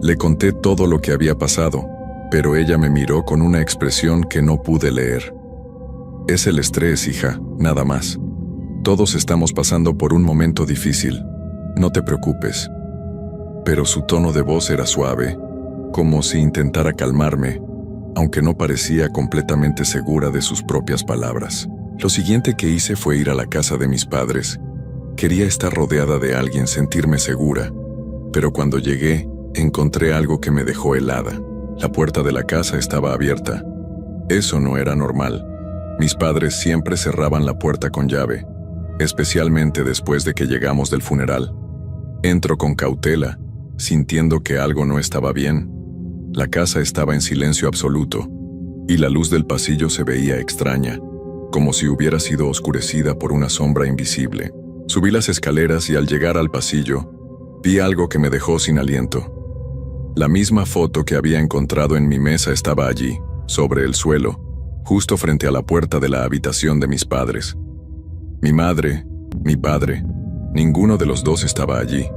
Le conté todo lo que había pasado, pero ella me miró con una expresión que no pude leer. Es el estrés, hija, nada más. Todos estamos pasando por un momento difícil. No te preocupes. Pero su tono de voz era suave, como si intentara calmarme, aunque no parecía completamente segura de sus propias palabras. Lo siguiente que hice fue ir a la casa de mis padres. Quería estar rodeada de alguien, sentirme segura. Pero cuando llegué, encontré algo que me dejó helada. La puerta de la casa estaba abierta. Eso no era normal. Mis padres siempre cerraban la puerta con llave, especialmente después de que llegamos del funeral. Entro con cautela, sintiendo que algo no estaba bien. La casa estaba en silencio absoluto, y la luz del pasillo se veía extraña, como si hubiera sido oscurecida por una sombra invisible. Subí las escaleras y al llegar al pasillo, vi algo que me dejó sin aliento. La misma foto que había encontrado en mi mesa estaba allí, sobre el suelo, justo frente a la puerta de la habitación de mis padres. Mi madre, mi padre, ninguno de los dos estaba allí.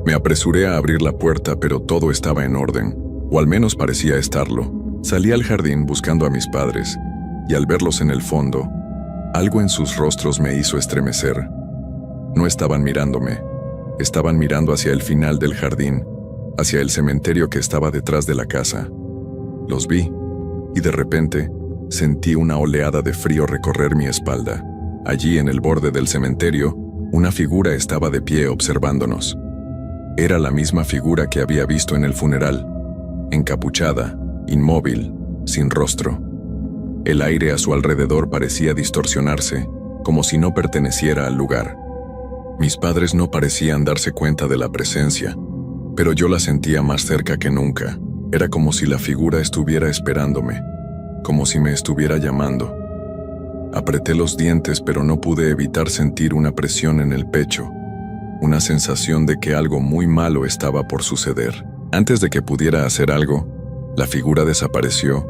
Me apresuré a abrir la puerta, pero todo estaba en orden, o al menos parecía estarlo. Salí al jardín buscando a mis padres, y al verlos en el fondo, algo en sus rostros me hizo estremecer. No estaban mirándome, estaban mirando hacia el final del jardín, hacia el cementerio que estaba detrás de la casa. Los vi, y de repente, sentí una oleada de frío recorrer mi espalda. Allí, en el borde del cementerio, una figura estaba de pie observándonos. Era la misma figura que había visto en el funeral, encapuchada, inmóvil, sin rostro. El aire a su alrededor parecía distorsionarse, como si no perteneciera al lugar. Mis padres no parecían darse cuenta de la presencia, pero yo la sentía más cerca que nunca. Era como si la figura estuviera esperándome, como si me estuviera llamando. Apreté los dientes, pero no pude evitar sentir una presión en el pecho, una sensación de que algo muy malo estaba por suceder. Antes de que pudiera hacer algo, la figura desapareció,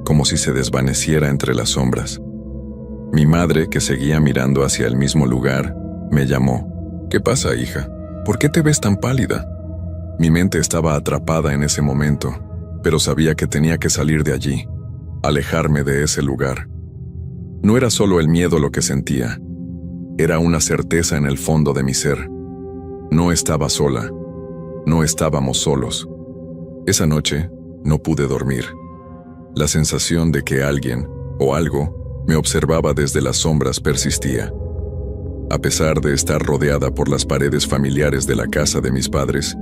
como si se desvaneciera entre las sombras. Mi madre, que seguía mirando hacia el mismo lugar, me llamó. ¿Qué pasa, hija? ¿Por qué te ves tan pálida? Mi mente estaba atrapada en ese momento, pero sabía que tenía que salir de allí, alejarme de ese lugar. No era solo el miedo lo que sentía, era una certeza en el fondo de mi ser. No estaba sola, no estábamos solos. Esa noche no pude dormir. La sensación de que alguien, o algo, me observaba desde las sombras persistía. A pesar de estar rodeada por las paredes familiares de la casa de mis padres,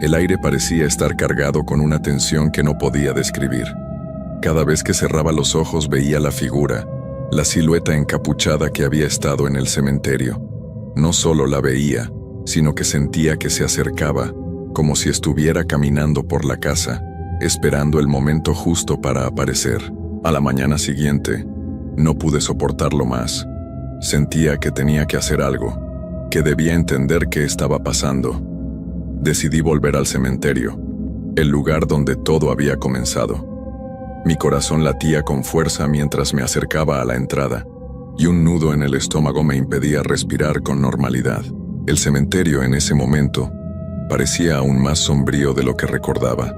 el aire parecía estar cargado con una tensión que no podía describir. Cada vez que cerraba los ojos veía la figura, la silueta encapuchada que había estado en el cementerio. No solo la veía, sino que sentía que se acercaba, como si estuviera caminando por la casa, esperando el momento justo para aparecer. A la mañana siguiente, no pude soportarlo más. Sentía que tenía que hacer algo, que debía entender qué estaba pasando. Decidí volver al cementerio, el lugar donde todo había comenzado. Mi corazón latía con fuerza mientras me acercaba a la entrada, y un nudo en el estómago me impedía respirar con normalidad. El cementerio en ese momento parecía aún más sombrío de lo que recordaba.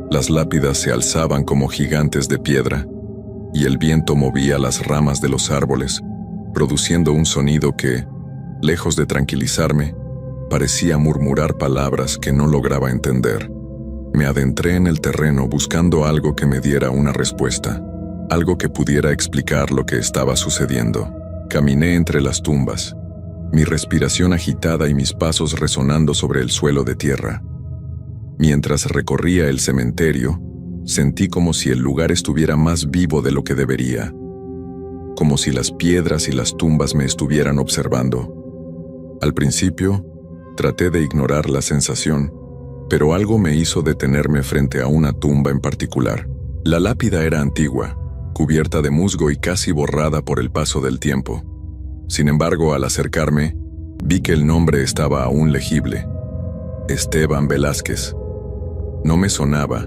Las lápidas se alzaban como gigantes de piedra, y el viento movía las ramas de los árboles, produciendo un sonido que, lejos de tranquilizarme, parecía murmurar palabras que no lograba entender. Me adentré en el terreno buscando algo que me diera una respuesta, algo que pudiera explicar lo que estaba sucediendo. Caminé entre las tumbas, mi respiración agitada y mis pasos resonando sobre el suelo de tierra. Mientras recorría el cementerio, sentí como si el lugar estuviera más vivo de lo que debería, como si las piedras y las tumbas me estuvieran observando. Al principio, traté de ignorar la sensación, pero algo me hizo detenerme frente a una tumba en particular. La lápida era antigua, cubierta de musgo y casi borrada por el paso del tiempo. Sin embargo, al acercarme, vi que el nombre estaba aún legible: Esteban Velázquez. No me sonaba,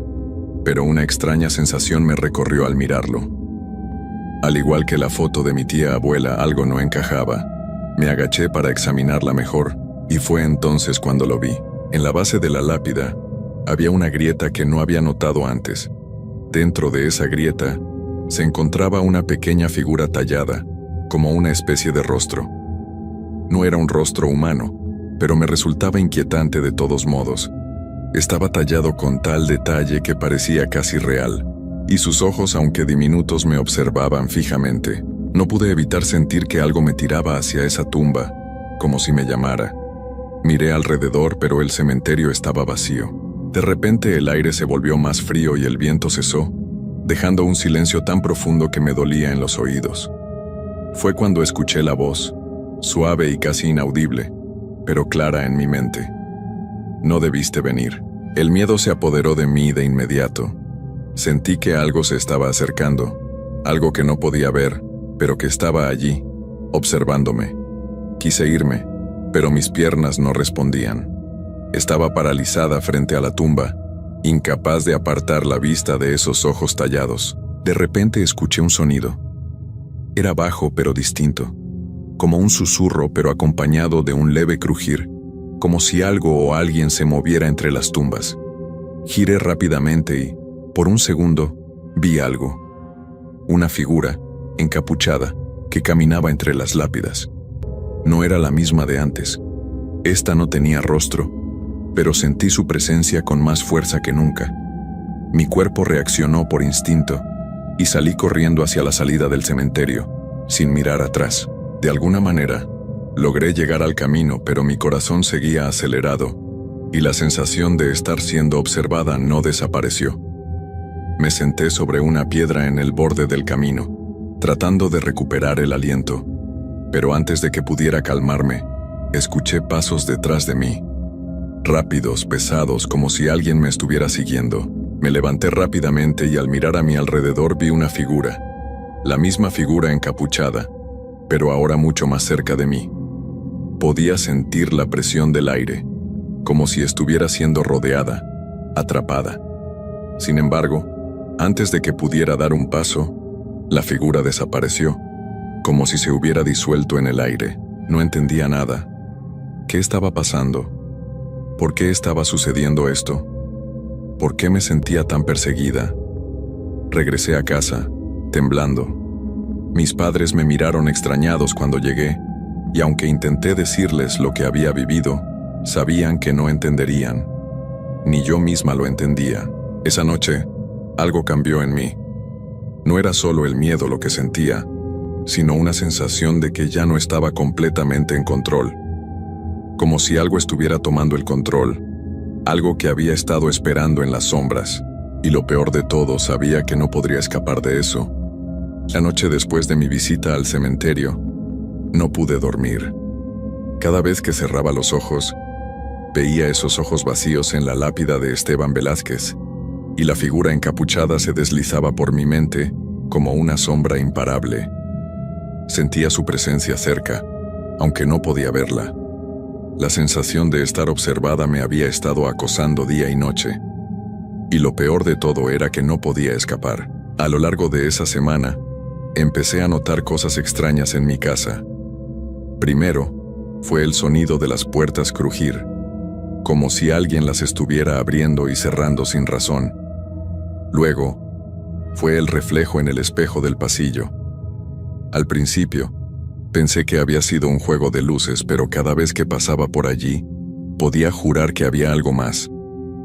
pero una extraña sensación me recorrió al mirarlo. Al igual que la foto de mi tía abuela, algo no encajaba. Me agaché para examinarla mejor, y fue entonces cuando lo vi. En la base de la lápida había una grieta que no había notado antes. Dentro de esa grieta se encontraba una pequeña figura tallada, como una especie de rostro. No era un rostro humano, pero me resultaba inquietante de todos modos. Estaba tallado con tal detalle que parecía casi real, y sus ojos, aunque diminutos, me observaban fijamente. No pude evitar sentir que algo me tiraba hacia esa tumba, como si me llamara. Miré alrededor, pero el cementerio estaba vacío. De repente el aire se volvió más frío y el viento cesó, dejando un silencio tan profundo que me dolía en los oídos. Fue cuando escuché la voz, suave y casi inaudible, pero clara en mi mente. No debiste venir. El miedo se apoderó de mí de inmediato. Sentí que algo se estaba acercando, algo que no podía ver, pero que estaba allí, observándome. Quise irme, pero mis piernas no respondían. Estaba paralizada frente a la tumba, incapaz de apartar la vista de esos ojos tallados. De repente escuché un sonido. Era bajo pero distinto, como un susurro pero acompañado de un leve crujir, como si algo o alguien se moviera entre las tumbas. Giré rápidamente y, por un segundo, vi algo. Una figura, encapuchada, que caminaba entre las lápidas. No era la misma de antes. Esta no tenía rostro, pero sentí su presencia con más fuerza que nunca. Mi cuerpo reaccionó por instinto y salí corriendo hacia la salida del cementerio, sin mirar atrás. De alguna manera, logré llegar al camino, pero mi corazón seguía acelerado y la sensación de estar siendo observada no desapareció. Me senté sobre una piedra en el borde del camino, tratando de recuperar el aliento, pero antes de que pudiera calmarme, escuché pasos detrás de mí. Rápidos, pesados, como si alguien me estuviera siguiendo. Me levanté rápidamente y al mirar a mi alrededor vi una figura, la misma figura encapuchada, pero ahora mucho más cerca de mí. Podía sentir la presión del aire, como si estuviera siendo rodeada, atrapada. Sin embargo, antes de que pudiera dar un paso, la figura desapareció, como si se hubiera disuelto en el aire. No entendía nada. ¿Qué estaba pasando? ¿Por qué estaba sucediendo esto? ¿Por qué me sentía tan perseguida? Regresé a casa, temblando. Mis padres me miraron extrañados cuando llegué, y aunque intenté decirles lo que había vivido, sabían que no entenderían. Ni yo misma lo entendía. Esa noche, algo cambió en mí. No era solo el miedo lo que sentía, sino una sensación de que ya no estaba completamente en control. Como si algo estuviera tomando el control, algo que había estado esperando en las sombras, y lo peor de todo, sabía que no podría escapar de eso. La noche después de mi visita al cementerio, no pude dormir. Cada vez que cerraba los ojos, veía esos ojos vacíos en la lápida de Esteban Velázquez, y la figura encapuchada se deslizaba por mi mente como una sombra imparable. Sentía su presencia cerca, aunque no podía verla. La sensación de estar observada me había estado acosando día y noche. Y lo peor de todo era que no podía escapar. A lo largo de esa semana, empecé a notar cosas extrañas en mi casa. Primero, fue el sonido de las puertas crujir, como si alguien las estuviera abriendo y cerrando sin razón. Luego, fue el reflejo en el espejo del pasillo. Al principio, pensé que había sido un juego de luces, pero cada vez que pasaba por allí, podía jurar que había algo más,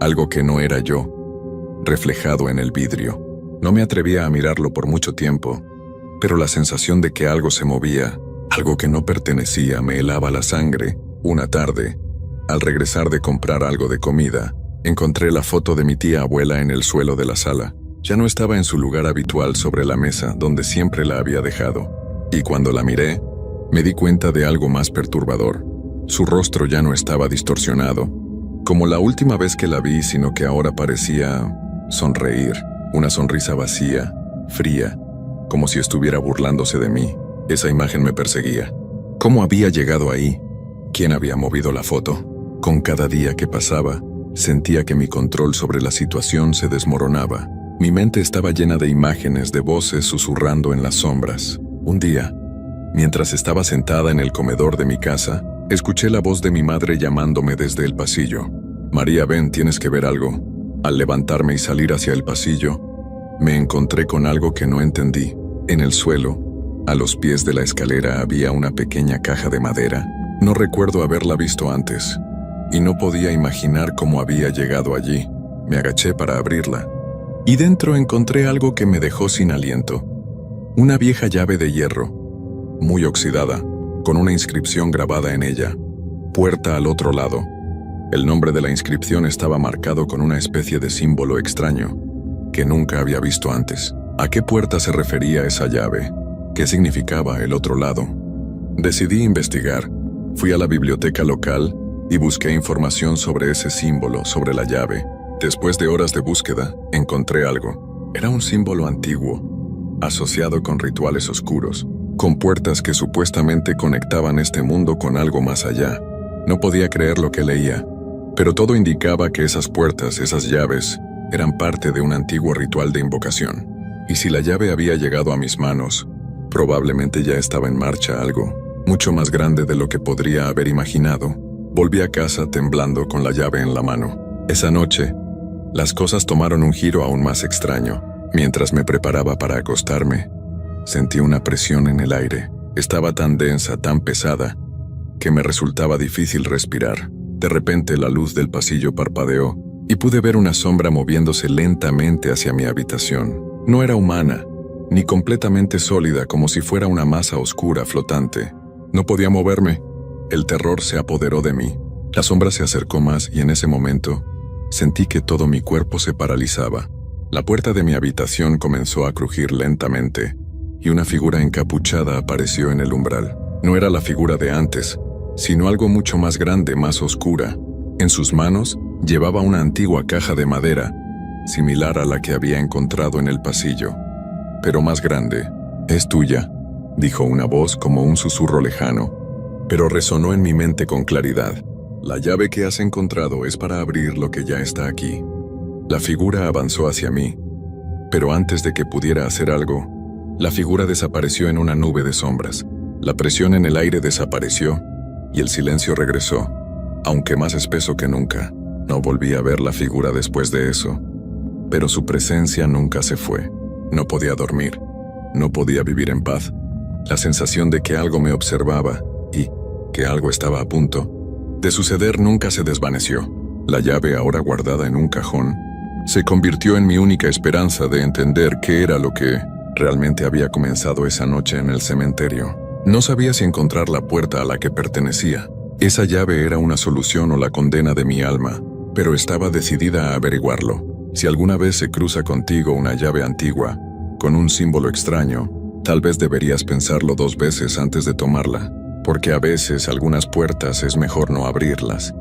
algo que no era yo, reflejado en el vidrio. No me atrevía a mirarlo por mucho tiempo, pero la sensación de que algo se movía, algo que no pertenecía, me helaba la sangre. Una tarde, al regresar de comprar algo de comida, encontré la foto de mi tía abuela en el suelo de la sala. Ya no estaba en su lugar habitual sobre la mesa, donde siempre la había dejado. Y cuando la miré, me di cuenta de algo más perturbador. Su rostro ya no estaba distorsionado, como la última vez que la vi, sino que ahora parecía sonreír. Una sonrisa vacía, fría, como si estuviera burlándose de mí. Esa imagen me perseguía. ¿Cómo había llegado ahí? ¿Quién había movido la foto? Con cada día que pasaba, sentía que mi control sobre la situación se desmoronaba. Mi mente estaba llena de imágenes, de voces susurrando en las sombras. Un día, mientras estaba sentada en el comedor de mi casa, escuché la voz de mi madre llamándome desde el pasillo. María, ven, tienes que ver algo. Al levantarme y salir hacia el pasillo, me encontré con algo que no entendí. En el suelo, a los pies de la escalera, había una pequeña caja de madera. No recuerdo haberla visto antes, y no podía imaginar cómo había llegado allí. Me agaché para abrirla, y dentro encontré algo que me dejó sin aliento. Una vieja llave de hierro, muy oxidada, con una inscripción grabada en ella: puerta al otro lado. El nombre de la inscripción estaba marcado con una especie de símbolo extraño, que nunca había visto antes. ¿A qué puerta se refería esa llave? ¿Qué significaba el otro lado? Decidí investigar. Fui a la biblioteca local y busqué información sobre ese símbolo, sobre la llave. Después de horas de búsqueda, encontré algo. Era un símbolo antiguo, asociado con rituales oscuros, con puertas que supuestamente conectaban este mundo con algo más allá. No podía creer lo que leía, pero todo indicaba que esas puertas, esas llaves, eran parte de un antiguo ritual de invocación. Y si la llave había llegado a mis manos, probablemente ya estaba en marcha algo mucho más grande de lo que podría haber imaginado. Volví a casa temblando con la llave en la mano. Esa noche, las cosas tomaron un giro aún más extraño. Mientras me preparaba para acostarme, sentí una presión en el aire. Estaba tan densa, tan pesada, que me resultaba difícil respirar. De repente la luz del pasillo parpadeó y pude ver una sombra moviéndose lentamente hacia mi habitación. No era humana, ni completamente sólida, como si fuera una masa oscura flotante. No podía moverme. El terror se apoderó de mí. La sombra se acercó más y en ese momento sentí que todo mi cuerpo se paralizaba. La puerta de mi habitación comenzó a crujir lentamente y una figura encapuchada apareció en el umbral. No era la figura de antes, sino algo mucho más grande, más oscura. En sus manos llevaba una antigua caja de madera, similar a la que había encontrado en el pasillo, pero más grande. «Es tuya», dijo una voz como un susurro lejano, pero resonó en mi mente con claridad. «La llave que has encontrado es para abrir lo que ya está aquí». La figura avanzó hacia mí, pero antes de que pudiera hacer algo, la figura desapareció en una nube de sombras. La presión en el aire desapareció y el silencio regresó, aunque más espeso que nunca. No volví a ver la figura después de eso, pero su presencia nunca se fue. No podía dormir, no podía vivir en paz. La sensación de que algo me observaba y que algo estaba a punto de suceder nunca se desvaneció. La llave, ahora guardada en un cajón, se convirtió en mi única esperanza de entender qué era lo que realmente había comenzado esa noche en el cementerio. No sabía si encontrar la puerta a la que pertenecía. Esa llave era una solución o la condena de mi alma, pero estaba decidida a averiguarlo. Si alguna vez se cruza contigo una llave antigua, con un símbolo extraño, tal vez deberías pensarlo 2 veces antes de tomarla, porque a veces algunas puertas es mejor no abrirlas.